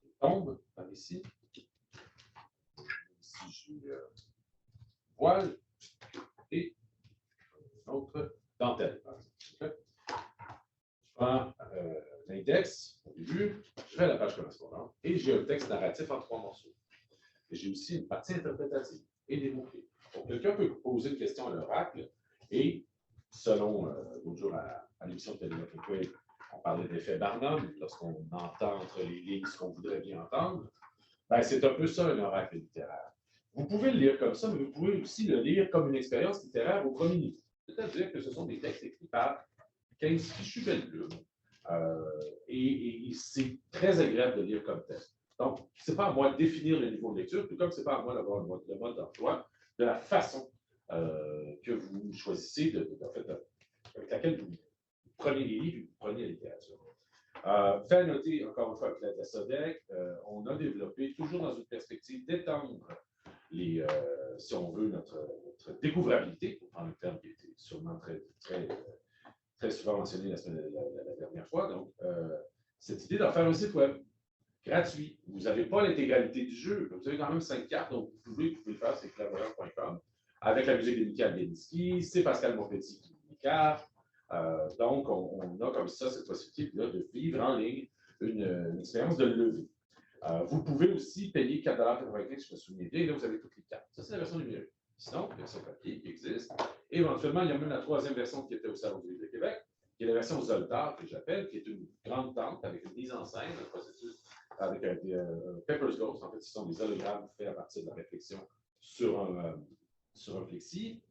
une tombe, par ici. Ici, j'ai voile et une autre dentelle, par exemple. Je prends l'index au début, je vais à la page correspondante et j'ai un texte narratif en 3 morceaux. Et j'ai aussi une partie interprétative et des mots-clés. Donc, quelqu'un peut poser une question à l'oracle et, selon l'autre jour à l'émission de Télé-Québec, on parlait d'effet Barnum, lorsqu'on entend entre les lignes ce qu'on voudrait bien entendre, ben, c'est un peu ça un oracle littéraire. Vous pouvez le lire comme ça, mais vous pouvez aussi le lire comme une expérience littéraire au premier niveau. C'est-à-dire que ce sont des textes écrits par 15 fichus belles plumes. Et c'est très agréable de lire comme tel. Donc, ce n'est pas à moi de définir le niveau de lecture, tout comme ce n'est pas à moi d'avoir le mode d'emploi de la façon que vous choisissez, en fait, avec laquelle vous prenez les livres et vous prenez la littérature. Fait à noter, encore une fois, avec l'aide de la SODEC, on a développé, toujours dans une perspective d'étendre si on veut, notre découvrabilité, pour prendre le terme qui a été sûrement très souvent mentionné la dernière fois. Donc, cette idée d'en faire un site web gratuit. Vous n'avez pas l'intégralité du jeu. Vous avez quand même 5 cartes, donc vous pouvez le faire, c'est clairvoyant.com. Avec la musique de Michael Bielinski, c'est Pascal Monpetit qui dit cartes. Donc, on a comme ça cette possibilité de vivre en ligne une expérience de levée. Vous pouvez aussi payer 4,95 $, je me souviens bien, et là, vous avez toutes les cartes. Ça, c'est la version numérique. Sinon, la version papier qui existe. Et éventuellement, il y a même la troisième version qui était au Salon du Livre de Québec, qui est la version Zoltar, que j'appelle, qui est une grande tente avec une mise en scène, un processus avec un Pepper's Ghost. En fait, ce sont des hologrammes faits à partir de la réflexion sur un plexi.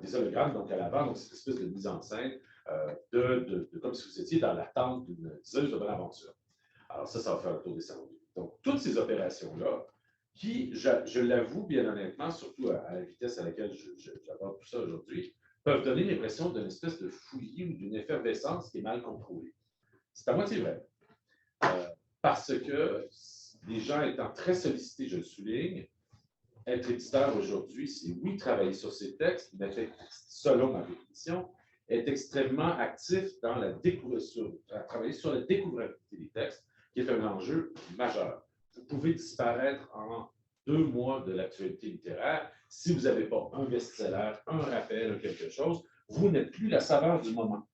Des hologrammes, donc à l'avant, donc cette espèce de mise en scène, comme si vous étiez dans la tente d'une diseuse de bonne aventure. Alors ça va faire le tour des salons. Donc, toutes ces opérations-là, qui, je l'avoue bien honnêtement, surtout à la vitesse à laquelle j'aborde tout ça aujourd'hui, peuvent donner l'impression d'une espèce de fouillis ou d'une effervescence qui est mal contrôlée. C'est à moitié vrai. Parce que les gens étant très sollicités, je le souligne, être éditeur aujourd'hui, c'est oui, travailler sur ces textes, mais selon ma définition, est extrêmement actif dans travailler sur la découvrabilité des textes, qui est un enjeu majeur. Vous pouvez disparaître en 2 mois de l'actualité littéraire si vous n'avez pas un best-seller, un rappel, quelque chose. Vous n'êtes plus la saveur du moment.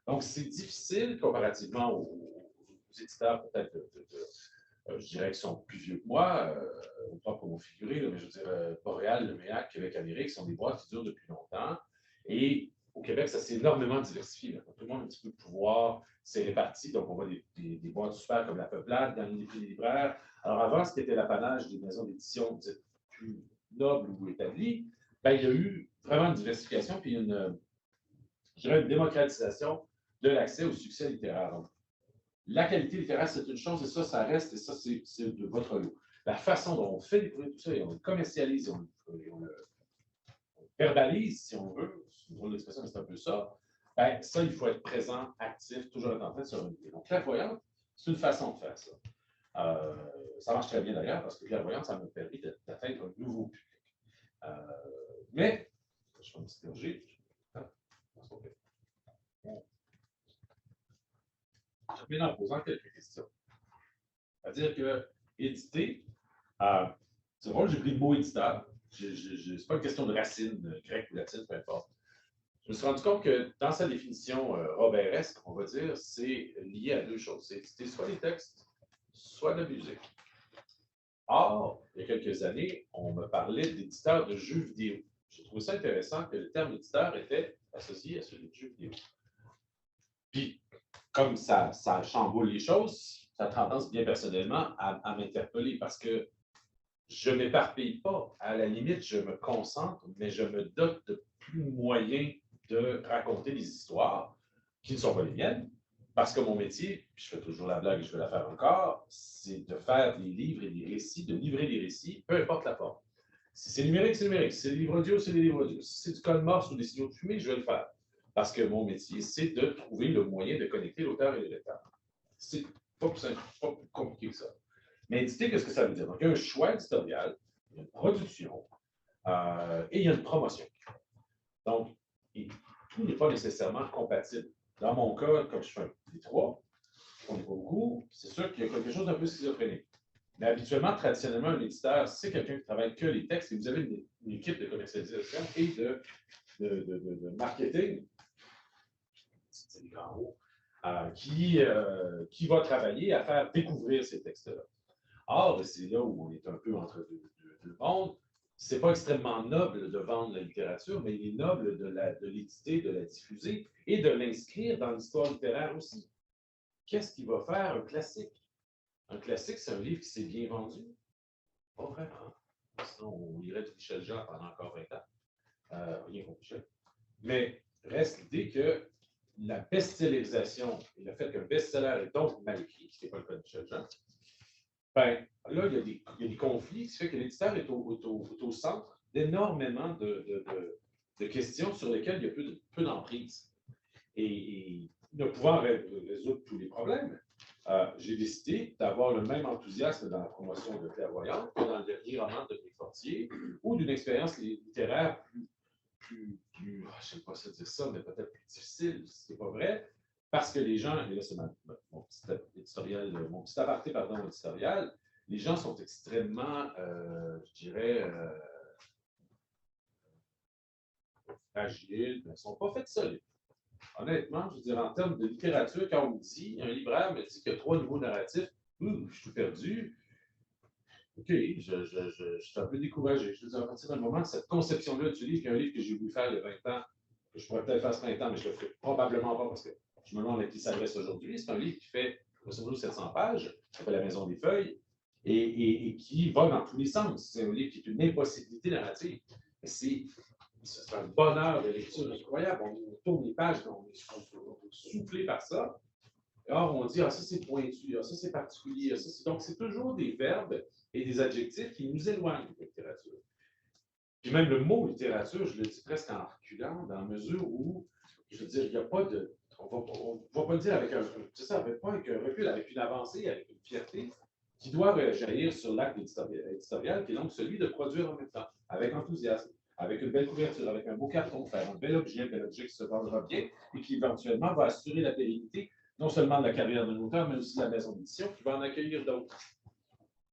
Donc, c'est difficile comparativement aux éditeurs peut-être je dirais qu'ils sont plus vieux que moi, pas pour m'en figurer, mais je veux dire, Boréal, Le Méac, Québec, Amérique, sont des boîtes qui durent depuis longtemps. Et au Québec, ça s'est énormément diversifié. Tout le monde a un petit peu de pouvoir, c'est réparti. Donc, on voit des boîtes super comme La Peuplade, dans les prix des libraires. Alors, avant, ce qui était l'apanage des maisons d'édition plus nobles ou établies, ben, il y a eu vraiment une diversification, puis je dirais une démocratisation de l'accès au succès littéraire. Donc, la qualité littéraire, c'est une chose, et ça reste, et ça, c'est de votre lot. La façon dont on fait découvrir tout ça, et on le commercialise, on le verbalise, si on veut, c'est une drôle d'expression, mais c'est un peu ça, ben, ça, il faut être présent, actif, toujours être en train de se renouveler. Donc, clairvoyante, c'est une façon de faire ça. Ça marche très bien d'ailleurs, parce que clairvoyante, ça me permet d'atteindre un nouveau public. Mais, je vais me disperger. Je reviens en posant quelques questions. C'est-à-dire que éditer, c'est drôle, j'ai pris le mot éditeur. Ce n'est pas une question de racine grecque ou latine, peu importe. Je me suis rendu compte que dans sa définition roberesque, on va dire, c'est lié à 2 choses. C'est éditer soit les textes, soit de la musique. Or, il y a quelques années, on me parlait d'éditeur de jeux vidéo. J'ai trouvé ça intéressant que le terme éditeur était associé à celui de jeux vidéo. Puis, comme ça chamboule les choses, ça a tendance bien personnellement à m'interpeller parce que je ne m'éparpille pas. À la limite, je me concentre, mais je me dote de plus moyens de raconter des histoires qui ne sont pas les miennes. Parce que mon métier, puis je fais toujours la blague et je vais la faire encore, c'est de faire des livres et des récits, de livrer des récits, peu importe la forme. Si c'est numérique, c'est numérique. Si c'est des livres audio, c'est des livres audio. Si c'est du code morse ou des signaux de fumée, je vais le faire. Parce que mon métier, c'est de trouver le moyen de connecter l'auteur et le lecteur. C'est pas plus compliqué que ça. Mais éditer, qu'est-ce que ça veut dire? Donc, il y a un choix éditorial, il y a une production et il y a une promotion. Donc, tout n'est pas nécessairement compatible. Dans mon cas, comme je fais les 3, on n'est pas beaucoup, c'est sûr qu'il y a quelque chose d'un peu schizophrénique. Mais habituellement, traditionnellement, un éditeur, c'est quelqu'un qui travaille que les textes et vous avez une équipe de commercialisation et de marketing, c'est des grands mots, qui va travailler à faire découvrir ces textes-là. Or, c'est là où on est un peu entre deux mondes. Ce n'est pas extrêmement noble de vendre la littérature, mais il est noble de l'éditer, de la diffuser et de l'inscrire dans l'histoire littéraire aussi. Qu'est-ce qui va faire un classique? Un classique, c'est un livre qui s'est bien vendu? Pas vraiment. Sinon, on lirait du Michel Jean pendant encore 20 ans. Rien contre Michel. Mais reste l'idée que la best-sellerisation et le fait qu'un best-seller est donc mal écrit, ce qui n'est pas le cas de Michel Jean, Ben, là, il y a des conflits, ce qui fait que l'éditeur est au centre d'énormément de questions sur lesquelles il y a peu d'emprise. Et ne pouvant résoudre tous les problèmes, j'ai décidé d'avoir le même enthousiasme dans la promotion de Clairvoyante que dans le dernier roman de Dominique Fortier ou d'une expérience littéraire je ne sais pas dire ça, mais peut-être plus difficile, ce n'est pas vrai, parce que les gens, et là c'est mon petit éditorial, mon petit aparté, pardon, éditorial, les gens sont extrêmement, je dirais, fragiles, mais ne sont pas faits solides. Honnêtement, je veux dire, en termes de littérature, quand on me dit, un libraire me dit qu'il y a 3 niveaux narratifs, je suis tout perdu. OK, je suis un peu découragé. Je veux dire, à partir d'un moment, cette conception-là du livre, qui est un livre que j'ai voulu faire il y a 20 ans, que je pourrais peut-être faire ce 20 ans, mais je ne le ferai probablement pas parce que je me demande à qui il s'adresse aujourd'hui. C'est un livre qui fait grosso modo 700 pages, qui s'appelle La Maison des Feuilles, et qui va dans tous les sens. C'est un livre qui est une impossibilité narrative. C'est un bonheur de lecture incroyable. On tourne les pages, on est soufflé par ça. Or, on dit, ah, ça c'est pointu, ah, ça c'est particulier, ah, ça c'est. Donc, c'est toujours des verbes et des adjectifs qui nous éloignent de la littérature. Puis même le mot littérature, je le dis presque en reculant, dans la mesure où, je veux dire, il n'y a pas de. On ne va pas le dire avec un. C'est ça, pas avec un recul, avec une avancée, avec une fierté qui doit jaillir sur l'acte éditorial, qui est donc celui de produire en même temps, avec enthousiasme, avec une belle couverture, avec un beau carton, faire un bel objet qui se vendra bien et qui éventuellement va assurer la pérennité non seulement de la carrière d'un auteur, mais aussi de la maison d'édition qui va en accueillir d'autres.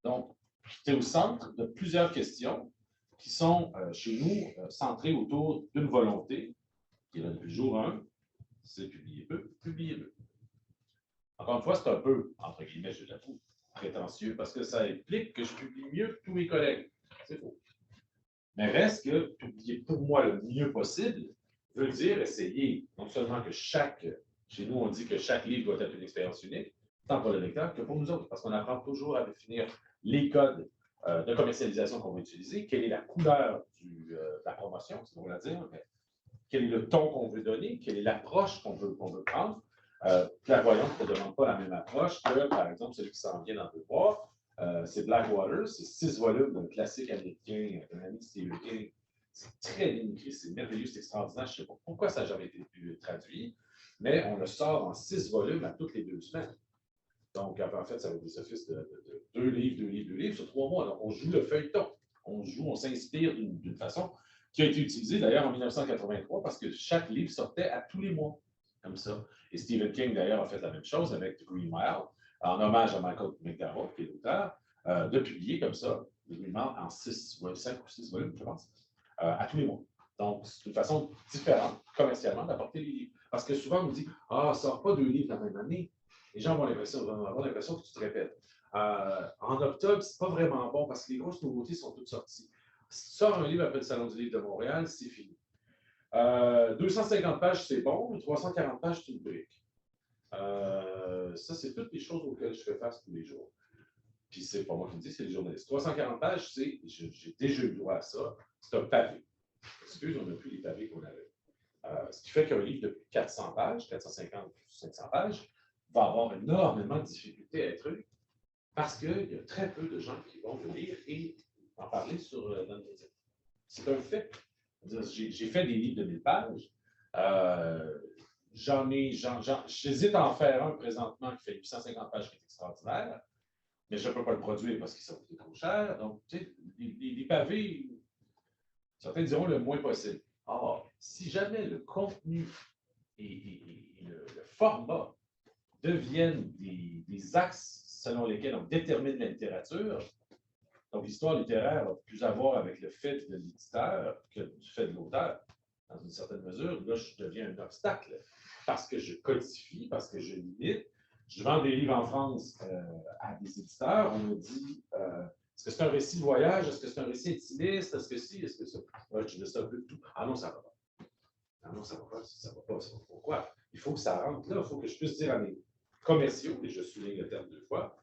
Donc, c'est au centre de plusieurs questions qui sont, chez nous, centrées autour d'une volonté, qui est là depuis le jour 1, c'est publier peu, publier peu. Encore une fois, c'est un peu, entre guillemets, je l'avoue, prétentieux, parce que ça implique que je publie mieux que tous mes collègues. C'est faux. Mais reste que publier pour moi le mieux possible veut dire essayer non seulement que chez nous, on dit que chaque livre doit être une expérience unique, tant pour le lecteur que pour nous autres, parce qu'on apprend toujours à définir les codes de commercialisation qu'on va utiliser, quelle est la couleur de la promotion, c'est pour la dire, mais quel est le ton qu'on veut donner, quelle est l'approche qu'on veut prendre. Clairvoyante ne te demande pas la même approche que, par exemple, celui qui s'en vient dans 2 mois. C'est Blackwater, c'est 6 volumes d'un classique américain, d'un ami de Stephen King. C'est très bien écrit, c'est merveilleux, c'est extraordinaire. Je ne sais pas pourquoi ça n'a jamais été traduit, mais on le sort en 6 volumes à toutes les 2 semaines. Donc, en fait, ça va être des offices de 2 livres sur 3 mois. Donc, on joue le feuilleton. On s'inspire d'une façon qui a été utilisée d'ailleurs en 1983 parce que chaque livre sortait à tous les mois, comme ça. Et Stephen King, d'ailleurs, a fait la même chose avec The Green Mile, en hommage à Michael McDowell, qui est l'auteur, de publier comme ça, The Green Mile, en 5 ou 6 volumes, je pense, à tous les mois. Donc, c'est une façon différente, commercialement, d'apporter les livres. Parce que souvent, on nous dit, ah, sort pas 2 livres la même année. Les gens vont avoir l'impression que tu te répètes. En octobre, c'est pas vraiment bon parce que les grosses nouveautés sont toutes sorties. Si tu sors un livre après le Salon du livre de Montréal, c'est fini. 250 pages, c'est bon, mais 340 pages, c'est une brique. Ça, c'est toutes les choses auxquelles je fais face tous les jours. Puis c'est pas moi qui me dis, c'est les journalistes. 340 pages, j'ai déjà eu droit à ça. C'est un pavé. Excuse, on n'a plus les pavés qu'on avait. Ce qui fait qu'un livre de 400 pages, 450, 500 pages, va avoir énormément de difficultés à être lu parce qu'il y a très peu de gens qui vont le lire et en parler dans le média. C'est un fait. J'ai fait des livres de 1000 pages. J'hésite à en faire un présentement qui fait 850 pages qui est extraordinaire, mais je ne peux pas le produire parce qu'il s'est coûté trop cher. Donc, tu sais, les pavés, certains diront le moins possible. Or, si jamais le contenu et le format deviennent des axes selon lesquels on détermine la littérature, donc l'histoire littéraire a plus à voir avec le fait de l'éditeur que du fait de l'auteur, dans une certaine mesure. Là, je deviens un obstacle parce que je codifie, parce que je limite. Je vends des livres en France à des éditeurs. On me dit est-ce que c'est un récit de voyage? Est-ce que c'est un récit intimiste? Est-ce que si? Est-ce que ça? Ouais, je dis un peu de tout. Ah non, ça ne va pas. Ah non, ça ne va pas. Ça ne va pas. Pourquoi? Il faut que ça rentre là. Il faut que je puisse dire à mes commerciaux, et je souligne le terme 2 fois,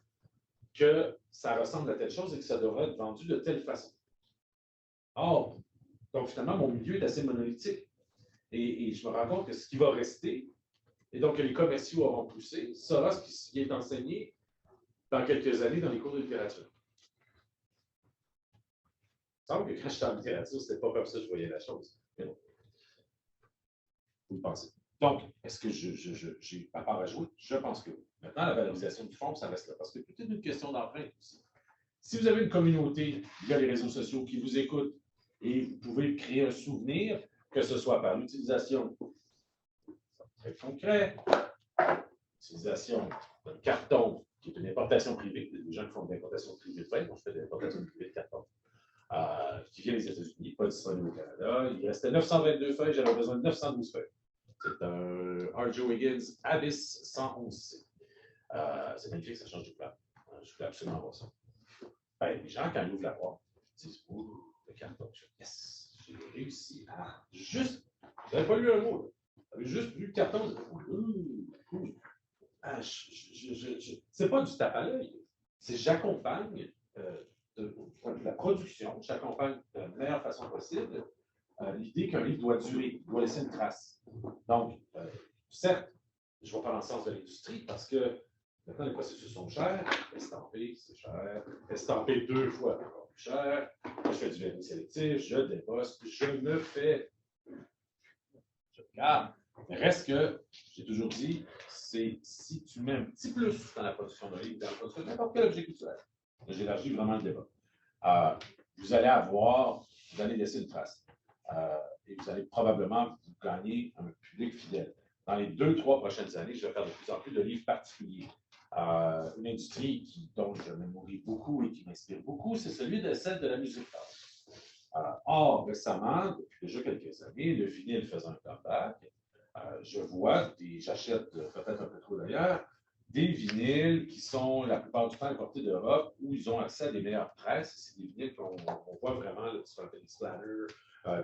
que ça ressemble à telle chose et que ça devrait être vendu de telle façon. Or, donc finalement, mon milieu est assez monolithique. Et je me rends compte que ce qui va rester, et donc que les commerciaux auront poussé, sera ce qui est enseigné dans quelques années dans les cours de littérature. Il me semble que quand j'étais en littérature, c'était pas comme ça que je voyais la chose. Mais bon. Vous le pensez. Donc, est-ce que j'ai ma part à jouer? Je pense que oui. Maintenant, la valorisation du fonds, ça reste là. Parce que c'est peut-être une question d'empreinte aussi. Si vous avez une communauté via les réseaux sociaux qui vous écoute et vous pouvez créer un souvenir, que ce soit par l'utilisation très concret, l'utilisation d'un carton qui est une importation privée, il y a des gens qui font de l'importation privée de vin, moi je fais de l'importation privée de carton, qui vient des États-Unis, pas disponible au Canada. Il restait 922 feuilles, j'avais besoin de 912 feuilles. C'est un R.J. Wiggins Abyss 111C. C'est magnifique, ça change de couleur. Je voulais absolument voir ça. Ben, les gens, quand ils ouvrent la boîte, ils disent ouh, le carton. Yes, j'ai réussi à juste. Vous n'avez pas lu un mot, là. Vous avez juste lu le carton. Cool. C'est pas du tape à l'œil. C'est j'accompagne de la production, j'accompagne de la meilleure façon possible l'idée qu'un livre doit durer, doit laisser une trace. Donc, certes, je vais pas dans le sens de l'industrie parce que maintenant les processus sont chers, estampé, c'est cher, estampé 2 fois encore plus cher, je fais du vernis sélectif, je déposte, je me fais, je regarde. Mais reste que, j'ai toujours dit, c'est si tu mets un petit plus dans la production d'un livre, dans la production de n'importe quel objet culturel, j'élargis vraiment le débat, vous allez laisser une trace. Et vous allez probablement vous gagner un public fidèle. Dans les 2-3 prochaines années, je vais faire de plus en plus de livres particuliers. Une industrie dont je me nourris beaucoup et qui m'inspire beaucoup, c'est celle de la musique d'art. Or, récemment, depuis déjà quelques années, le vinyle faisant un comeback, j'achète peut-être un peu trop d'ailleurs, des vinyles qui sont la plupart du temps importés d'Europe où ils ont accès à des meilleures presses. C'est des vinyles qu'on voit vraiment, là, ce qu'on appelle des splanners,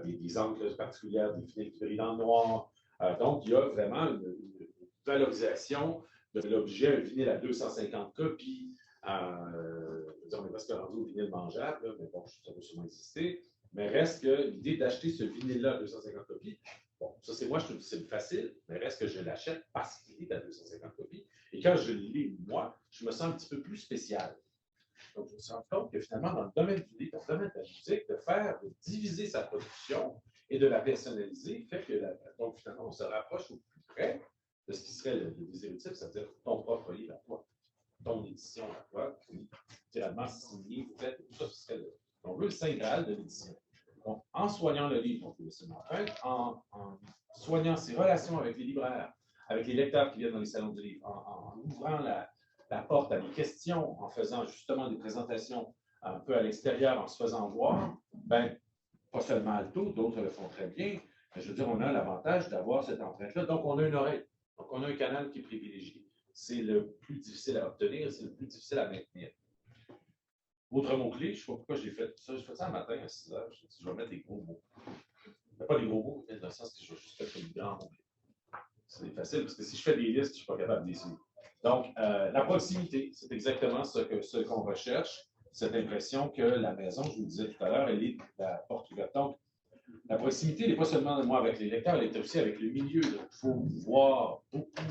des encres particulières, des vinyles qui brillent dans le noir. Donc, il y a vraiment une valorisation de l'objet, un vinyle à 250 copies. On est presque rendu au vinyle mangeable, là, mais bon, ça peut sûrement exister. Mais reste que l'idée d'acheter ce vinyle-là à 250 copies, bon, ça c'est moi, je trouve que c'est facile, mais reste que je l'achète parce qu'il est à 250 copies. Et quand je le lis, moi, je me sens un petit peu plus spécial. Donc, je me suis rendu compte que finalement, dans le domaine du livre, dans le domaine de la musique, de diviser sa production et de la personnaliser, fait que, donc finalement, on se rapproche au plus près de ce qui serait le désir, c'est-à-dire ton propre livre à toi, ton édition à toi, littéralement signé, fait, tout ça, ce serait on veut le Saint Graal de l'édition. Donc, en soignant le livre, on peut laisser une empreinte, en soignant ses relations avec les libraires, avec les lecteurs qui viennent dans les salons du livre, en ouvrant la porte à des questions, en faisant justement des présentations un peu à l'extérieur, en se faisant voir, ben, pas seulement Alto, d'autres le font très bien, mais je veux dire, on a l'avantage d'avoir cette empreinte-là. Donc, on a une oreille. Donc, on a un canal qui est privilégié. C'est le plus difficile à obtenir, c'est le plus difficile à maintenir. Autre mot-clé, je ne sais pas pourquoi j'ai fait ça. Je fais ça un matin à 6 heures. Je vais mettre des gros mots. Mais pas des gros mots, mais dans le sens que je vais juste faire des grands mots. C'est facile parce que si je fais des listes, je ne suis pas capable de les suivre. Donc, la proximité, c'est exactement ce qu'on recherche. Cette impression que la maison, je vous le disais tout à l'heure, elle est la porte ouverte. Donc, la proximité n'est pas seulement moi avec les lecteurs, elle est aussi avec le milieu. Donc, il faut voir beaucoup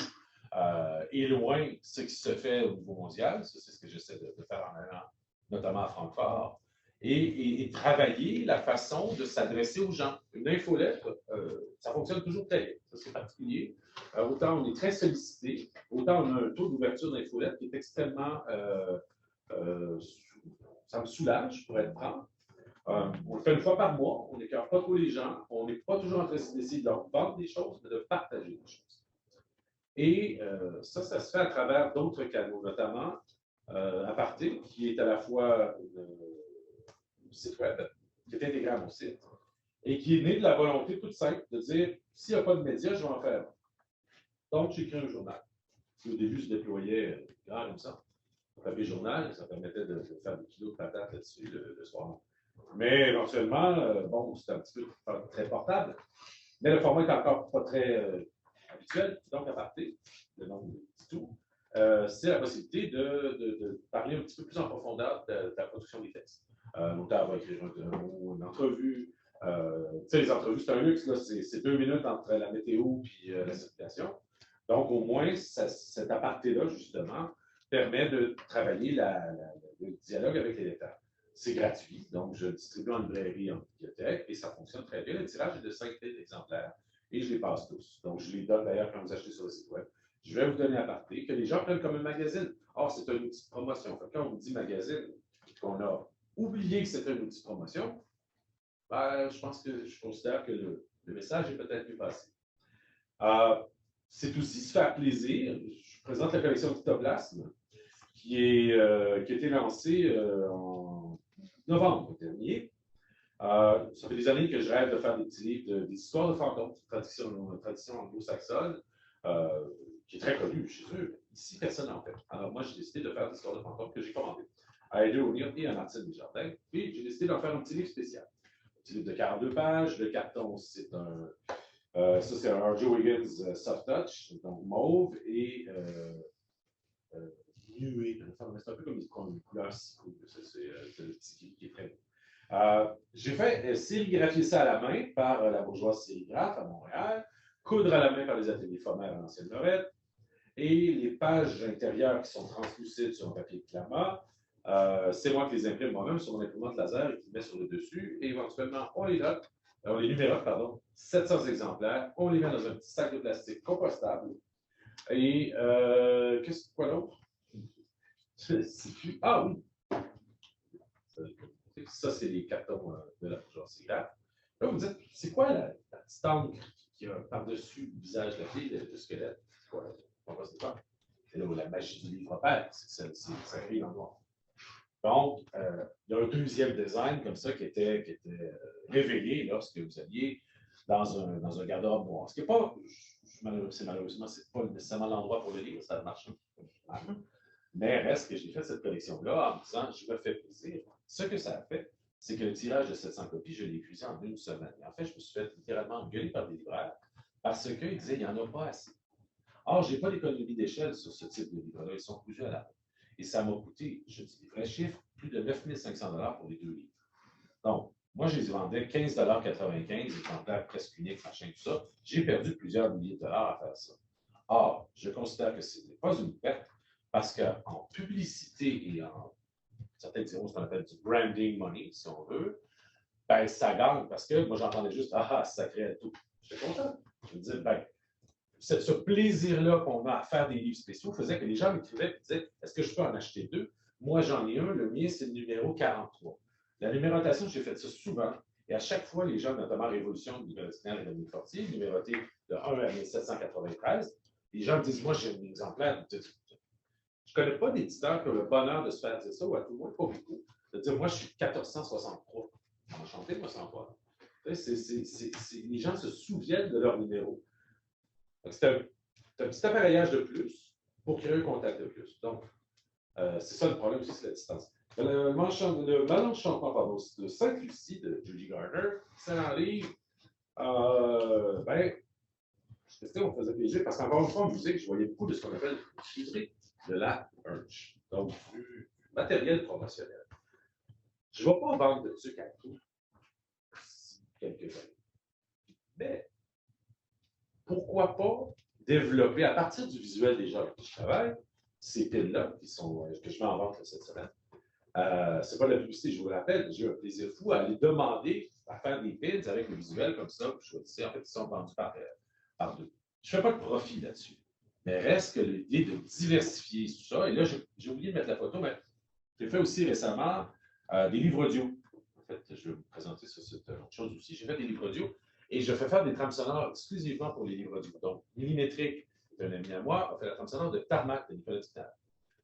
et loin ce qui se fait au niveau mondial. Ça, c'est ce que j'essaie de faire en allant notamment à Francfort, et travailler la façon de s'adresser aux gens. Une infolettre, ça fonctionne toujours très bien. Ça, c'est particulier. Autant on est très sollicité, autant on a un taux d'ouverture d'infolettre qui est extrêmement... ça me soulage, pour être franc. On le fait une fois par mois, on n'écœure pas trop les gens, on n'est pas toujours en train d'essayer de leur vendre des choses, mais de partager des choses. Et ça se fait à travers d'autres canaux, notamment Aparté, qui est à la fois un site web, qui est intégré à mon site, et qui est né de la volonté toute simple de dire, s'il n'y a pas de médias, je vais en faire. Donc, j'ai créé un journal. Au début, je déployais grand comme ça. Un papier journal, ça permettait de faire des kilos de patates là-dessus le soir. Mais éventuellement, bon, c'était un petit peu très portable. Mais le format est encore pas très habituel. Donc, Aparté, le nom du tout, c'est la possibilité de parler un petit peu plus en profondeur de la production des textes. L'auteur va écrire une entrevue. Tu sais, les entrevues, c'est un luxe, c'est 2 minutes entre la météo et la circulation. Donc, au moins, cet aparté-là, justement, permet de travailler le dialogue avec les lecteurs. C'est gratuit, donc je le distribue en librairie, en bibliothèque, et ça fonctionne très bien. Le tirage est de 5000 exemplaires, et je les passe tous. Donc, je les donne d'ailleurs quand vous achetez sur le site web. Je vais vous donner à partir que les gens prennent comme un magazine. Or, c'est un outil de promotion. Quand on vous dit magazine, qu'on a oublié que c'était un outil de promotion, ben, je considère que le message est peut-être plus passé. C'est aussi se faire plaisir. Je présente la collection Cytoplasme, qui a été lancée en novembre dernier. Ça fait des années que je rêve de faire des petits livres, des histoires de fantômes, tradition anglo-saxonne, qui est très connue chez eux. Ici, personne n'en fait. Alors, moi, j'ai décidé de faire des histoires de fantômes que j'ai commandées à Eddie O'Neill et à Martine Desjardins. Puis, j'ai décidé d'en faire un petit livre spécial. Un petit livre de 42 pages. Le carton, c'est ça, c'est un R.J. Wiggins Soft Touch, donc mauve et nué. C'est un peu comme une couleur citron. C'est le petit qui est très beau. J'ai fait sérigraphier ça à la main par la bourgeoise sérigraphe à Montréal, coudre à la main par les ateliers Fomer à l'Ancienne-Lorette, et les pages intérieures qui sont translucides sur un papier de clama, c'est moi qui les imprime moi-même sur mon imprimante laser et qui les met sur le dessus, et éventuellement, on les numérote, 700 exemplaires, on les met dans un petit sac de plastique compostable, et quoi d'autre? Ah oui! Ça, c'est les cartons de la bourgeoise sérigraphe. Là, vous me dites, c'est quoi la petite encre qui a par-dessus le visage de la fille, le squelette? C'est quoi? C'est pas. C'est là où la magie du livre opère, c'est écrit en noir. Donc, il y a un deuxième design comme ça qui était révélé lorsque vous alliez dans un garde-robe noir. Ce qui n'est pas, malheureusement, c'est pas nécessairement l'endroit pour le lire, ça marche un peu. Mais reste que j'ai fait cette collection-là en me disant, je me fais plaisir. Ce que ça a fait, c'est que le tirage de 700 copies, je l'ai épuisé en une semaine. Et en fait, je me suis fait littéralement engueuler par des libraires parce qu'ils disaient, il n'y en a pas assez. Or, je n'ai pas d'économie d'échelle sur ce type de livre-là. Ils sont cousus à la main. Et ça m'a coûté, je dis des vrais chiffres, plus de 9 500 $ pour les 2 livres. Donc, moi, je les vendais 15,95 $, exemplaires presque uniques, machin, tout ça. J'ai perdu plusieurs milliers de dollars à faire ça. Or, je considère que ce n'est pas une perte parce qu'en publicité et en, certains diront ce qu'on appelle du branding money, si on veut, ben, ça gagne parce que moi, j'entendais juste, ah, sacré à tout. J'étais content. Je me disais, ben, ce plaisir-là qu'on a à faire des livres spéciaux faisait que les gens m'écrivaient et disaient, est-ce que je peux en acheter 2? Moi, j'en ai un. Le mien, c'est le numéro 43. La numérotation, j'ai fait ça souvent. Et à chaque fois, les gens, notamment Révolution de l'Universitaire et de Fortier, numéroté de 1 à 1793, les gens me disent, moi, j'ai un exemplaire. Je ne connais pas d'éditeur qui a le bonheur de se faire dire ça, ou à tout le moins pas beaucoup. De dire, moi, je suis 1463. Enchanté, moi, sans pas. Les gens se souviennent de leur numéro. C'est un petit appareillage de plus pour créer un contact de plus. Donc, c'est ça le problème aussi, c'est la distance. Le Malenchant de Sainte-Lucie de Judy Garner, c'est un livre, on faisait plaisir parce qu'encore une fois, en musique, je voyais beaucoup de ce qu'on appelle de la merch, donc du matériel promotionnel. Je ne vais pas vendre de trucs à tout quelques années. Mais pourquoi pas développer, à partir du visuel déjà avec qui je travaille, ces pins-là que je mets en vente cette semaine. C'est pas de la publicité, je vous le rappelle, j'ai un plaisir fou à aller demander à faire des pins avec le visuel comme ça. Je vous dis, en fait, ils sont vendus par deux. Je ne fais pas de profit là-dessus. Mais reste que l'idée de diversifier tout ça, et là, j'ai oublié de mettre la photo, mais j'ai fait aussi récemment des livres audio. En fait, je vais vous présenter ça, c'est autre chose aussi. J'ai fait des livres audio et je fais faire des trames sonores exclusivement pour les livres audio. Donc, Millimétrique, un ami à moi, a fait la trame sonore de Tarmac de Nicolas Dutal.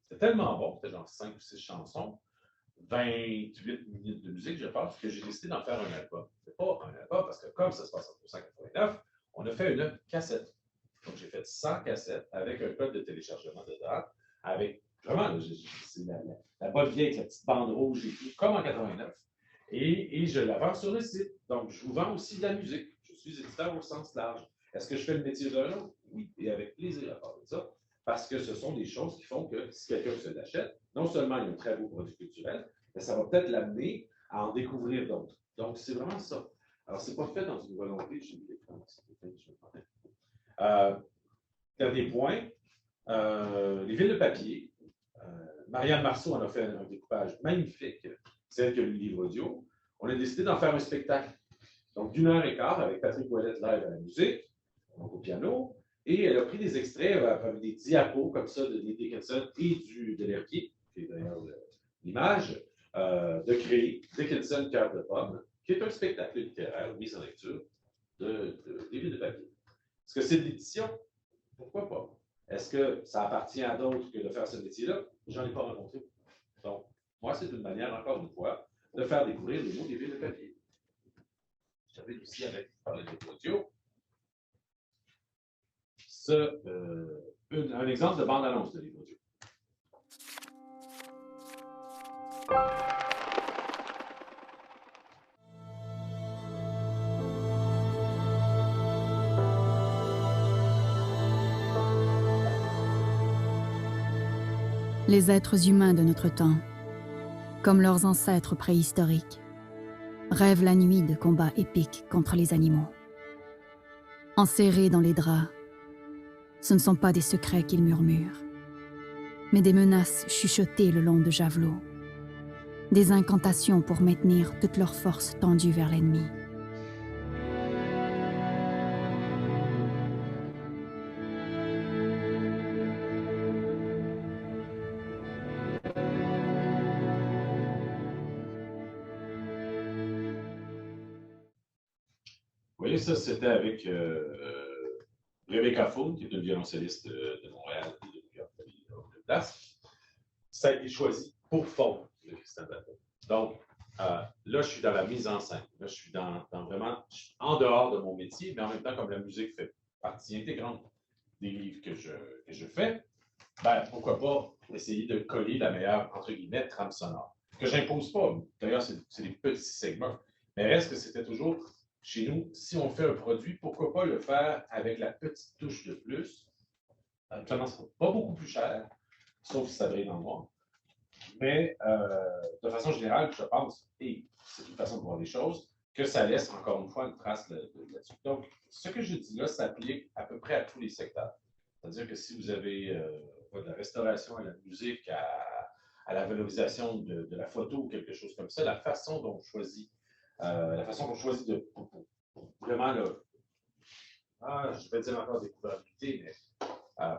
C'était tellement bon, c'était genre 5 ou 6 chansons, 28 minutes de musique, je pense, que j'ai décidé d'en faire un album. C'est pas un album parce que comme ça se passe en 1989, on a fait une cassette. Donc, j'ai fait 100 cassettes avec un code de téléchargement dedans, avec vraiment, c'est la bonne vieille avec la petite bande rouge et tout, comme en 89. Et je la vends sur le site. Donc, je vous vends aussi de la musique. Je suis éditeur au sens large. Est-ce que je fais le métier d'un autre? Oui, et avec plaisir à parler de ça, parce que ce sont des choses qui font que si quelqu'un se l'achète, non seulement il y a un très beau produit culturel, mais ça va peut-être l'amener à en découvrir d'autres. Donc, c'est vraiment ça. Alors, c'est pas fait dans une volonté, j'ai mis l'écran, dernier point, les villes de papier. Marianne Marceau en a fait un découpage magnifique. C'est elle qui a lu le livre audio. On a décidé d'en faire un spectacle. Donc, d'1 h 15 avec Patrick Ouellette live à la musique, donc au piano. Et elle a pris des extraits avec des diapos comme ça de Dickinson et de l'Herbier, qui est d'ailleurs l'image, de créer Dickinson Cœur de pomme, qui est un spectacle littéraire mis en lecture de livres de papier. Est-ce que c'est de l'édition? Pourquoi pas? Est-ce que ça appartient à d'autres que de faire ce métier-là? J'en ai pas rencontré. Donc, moi, c'est une manière, encore une fois, de faire découvrir le mot des villes de papier. J'avais aussi avec parler de audio. Un exemple de bande-annonce de livre audio. Les êtres humains de notre temps, comme leurs ancêtres préhistoriques, rêvent la nuit de combats épiques contre les animaux. Enserrés dans les draps, ce ne sont pas des secrets qu'ils murmurent, mais des menaces chuchotées le long de javelots, des incantations pour maintenir toute leur force tendue vers l'ennemi. Vous voyez, ça, c'était avec Rebecca Faune, qui est une violoncelliste de Montréal et de place. Ça a été choisi pour fondre le Christian Bateau. Donc, là, je suis dans la mise en scène. Là, je suis vraiment en dehors de mon métier, mais en même temps, comme la musique fait partie intégrante des livres que je fais, ben, pourquoi pas essayer de coller la meilleure, entre guillemets, trame sonore. Que je n'impose pas. D'ailleurs, c'est des petits segments. Mais reste que c'était toujours, chez nous, si on fait un produit, pourquoi pas le faire avec la petite touche de plus. Habituellement, ce n'est pas beaucoup plus cher, sauf si ça brille dans le noir. Mais de façon générale, je pense, et c'est une façon de voir les choses, que ça laisse encore une fois une trace là-dessus. Donc, ce que je dis là s'applique à peu près à tous les secteurs. C'est-à-dire que si vous avez de la restauration à la musique, à la valorisation de la photo ou quelque chose comme ça, la façon dont on choisit, de pour vraiment, je vais dire encore découvrabilité, mais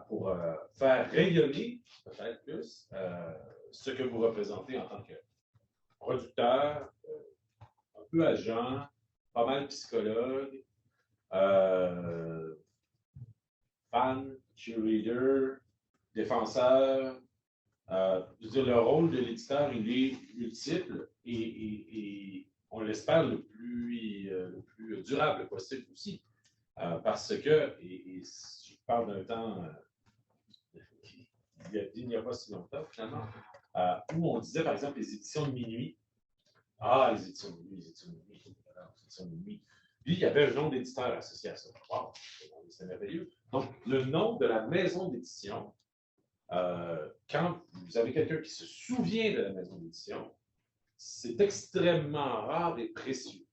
pour faire rayonner, peut-être plus, ce que vous représentez en tant que producteur, un peu agent, pas mal psychologue, fan, cheerleader, défenseur. Je veux dire, le rôle de l'éditeur, il est multiple et on l'espère le plus durable possible aussi. Parce que, et je parle d'un temps, il n'y a pas si longtemps finalement, où on disait par exemple les éditions de minuit. Ah, les éditions de minuit, les éditions de minuit. Puis il y avait un nom d'éditeur associé à ça. Wow, c'est merveilleux. Donc, le nom de la maison d'édition, quand vous avez quelqu'un qui se souvient de la maison d'édition, c'est extrêmement rare et précieux.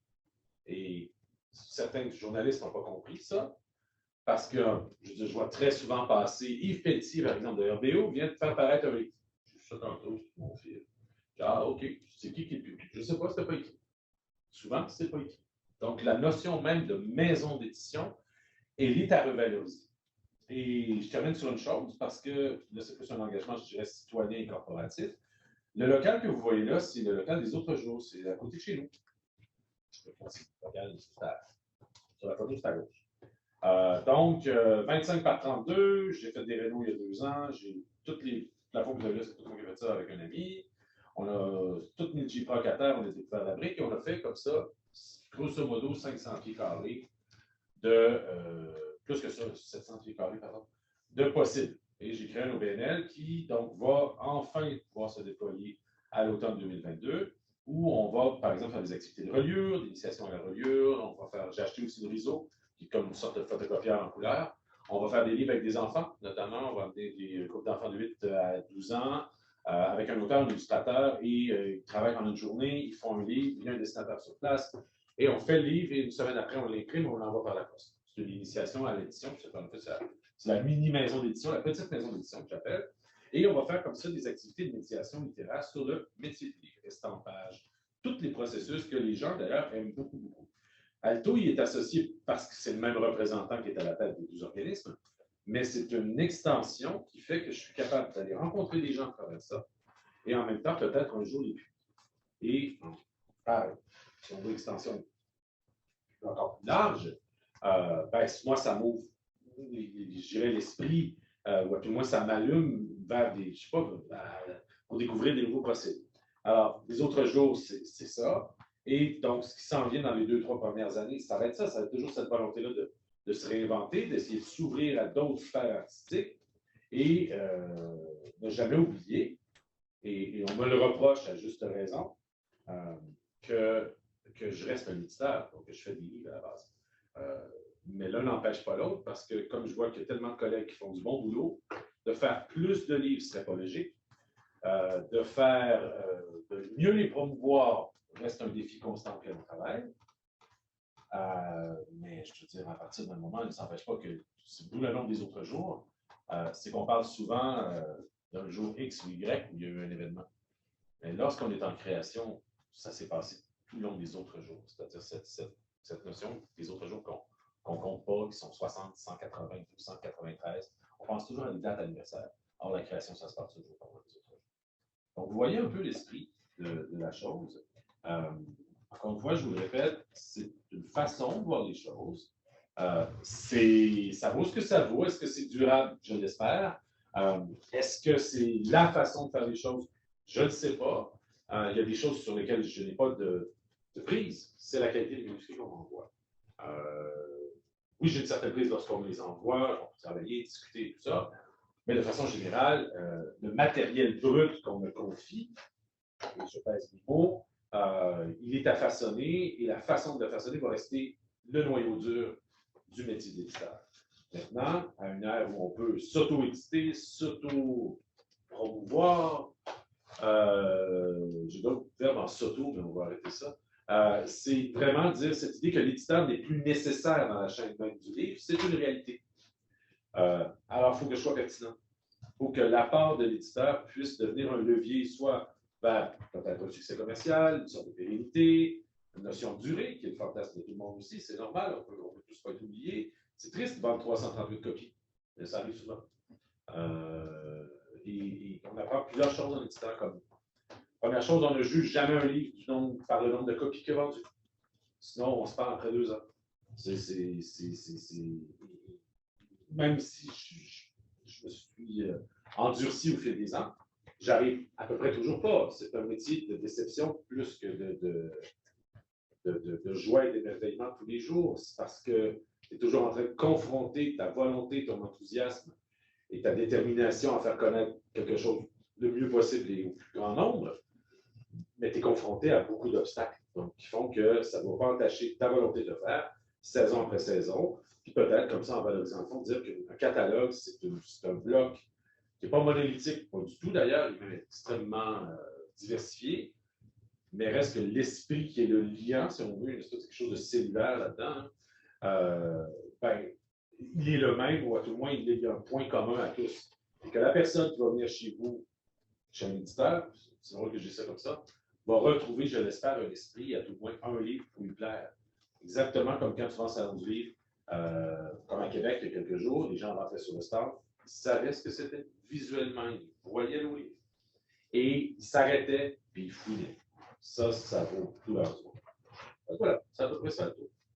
Et certains journalistes n'ont pas compris ça, parce que je vois très souvent passer Yves Pelletier, par exemple, de RBO, vient de faire paraître un livre. Je suis ça tantôt, mon fils. Ah, OK, c'est qui le publie? Je ne sais pas, c'était pas écrit. Souvent, c'est pas écrit. Donc, la notion même de maison d'édition, elle est à revaloriser. Et je termine sur une chose, parce que là, c'est plus un engagement, je dirais, citoyen et corporatif. Le local que vous voyez là, c'est le local des autres jours. C'est à côté de chez nous. Le local, sur la photo, c'est à gauche. Donc, 25 par 32, j'ai fait des rénaux il y a 2 ans. J'ai toutes les plafonds que vous avez là, c'est tout le monde qui a fait ça avec un ami. On a toutes mes J-Proc à terre, on a découvert la brique et on a fait comme ça, grosso modo, 500 pieds carrés de, plus que ça, 700 pieds carrés, pardon, de possible. Et j'ai créé un OBNL qui, donc, va enfin pouvoir se déployer à l'automne 2022, où on va, par exemple, faire des activités de reliure, d'initiation à la reliure. J'ai acheté aussi le riso, qui est comme une sorte de photocopieur en couleur. On va faire des livres avec des enfants, notamment, on va amener des couples d'enfants de 8 à 12 ans, avec un auteur, un illustrateur, et ils travaillent pendant une journée, ils font un livre, il y a un dessinateur sur place, et on fait le livre, et une semaine après, on l'imprime, on l'envoie par la poste. C'est une initiation à l'édition, c'est la mini-maison d'édition, la petite maison d'édition que j'appelle. Et on va faire comme ça des activités de médiation littéraire sur le métier de livre, estampage, tous les processus que les gens, d'ailleurs, aiment beaucoup, beaucoup. Alto, il est associé parce que c'est le même représentant qui est à la tête des 12 organismes, mais c'est une extension qui fait que je suis capable d'aller rencontrer des gens à travers ça, et en même temps, peut-être un jour les publier. Et, pareil, si on veut l'extension encore plus large, ben, moi, ça m'ouvre, je dirais, l'esprit, ou à tout le moins, ça m'allume vers des, je sais pas, pour découvrir des nouveaux procédés. Alors, les autres jours, c'est ça. Et donc, ce qui s'en vient dans les 2-3 premières années, ça va être ça. Ça va être toujours cette volonté-là de se réinventer, d'essayer de s'ouvrir à d'autres sphères artistiques et ne jamais oublier, et on me le reproche à juste raison, que je reste un éditeur, donc que je fais des livres à la base. Mais l'un n'empêche pas l'autre parce que, comme je vois qu'il y a tellement de collègues qui font du bon boulot, de faire plus de livres, ce serait pas logique. De mieux les promouvoir reste un défi constant auquel on travaille. Mais je veux dire, à partir d'un moment, il ne s'empêche pas que, d'où le nom des autres jours, c'est qu'on parle souvent d'un jour X ou Y où il y a eu un événement. Mais lorsqu'on est en création, ça s'est passé tout le long des autres jours. C'est-à-dire cette notion des autres jours qu'on ne compte pas, qui sont 60, 180, 293. On pense toujours à une date anniversaire. Or, la création, ça se passe toujours pendant les autres jours. Donc, vous voyez un peu l'esprit de la chose. Encore une fois, je vous le répète, c'est une façon de voir les choses. Ça vaut ce que ça vaut. Est-ce que c'est durable? Je l'espère. Est-ce que c'est la façon de faire les choses? Je ne sais pas. Il y a des choses sur lesquelles je n'ai pas de prise. C'est la qualité des manuscrits qu'on m'envoie. Oui, j'ai une certaine prise lorsqu'on me les envoie, on peut travailler, discuter, tout ça. Mais de façon générale, le matériel brut qu'on me confie, et je pèse mes mots, il est à façonner et la façon de le façonner va rester le noyau dur du métier d'éditeur. Maintenant, à une ère où on peut s'auto-éditer, s'auto-promouvoir, j'ai d'autres verbes en s'auto, mais on va arrêter ça. C'est vraiment dire cette idée que l'éditeur n'est plus nécessaire dans la chaîne même du livre, c'est une réalité. Alors, il faut que je sois pertinent. Il faut que l'apport de l'éditeur puisse devenir un levier, soit vers peut-être un succès commercial, une sorte de pérennité, une notion de durée, qui est le fantasme de tout le monde aussi, c'est normal, on peut tous pas être oublié. C'est triste de vendre 338 copies, mais ça arrive souvent. Et on apprend plusieurs choses en éditeur comme première chose, on ne juge jamais un livre par le nombre de copies qu'il a vendu. Sinon, on se parle après 2 ans. Même si je me suis endurci au fil des ans, j'arrive à peu près toujours pas. C'est un métier de déception plus que de joie et d'émerveillement tous les jours. C'est parce que tu es toujours en train de confronter ta volonté, ton enthousiasme et ta détermination à faire connaître quelque chose le mieux possible et au plus grand nombre. Mais tu es confronté à beaucoup d'obstacles qui font que ça ne va pas entacher ta volonté de le faire, saison après saison. Puis peut-être, comme ça, en valorisant le fond, dire qu'un catalogue, c'est un bloc qui n'est pas monolithique, pas du tout d'ailleurs, il est extrêmement diversifié, mais reste que l'esprit qui est le lien, si on veut, il y a quelque chose de cellulaire là-dedans, il est le même, ou à tout le moins, il y a un point commun à tous. Et que la personne qui va venir chez vous, chez un éditeur, c'est drôle que j'ai ça comme ça, va retrouver, je l'espère, un esprit, à tout le moins un livre pour lui plaire. Exactement comme quand tu vas au salon du livre, comme à Québec il y a quelques jours, les gens rentraient sur le stand, ils savaient ce que c'était visuellement, ils voyaient le livre. Et ils s'arrêtaient, puis ils fouillaient. Ça vaut tout leur joie. Voilà, c'est à peu près ça le tour.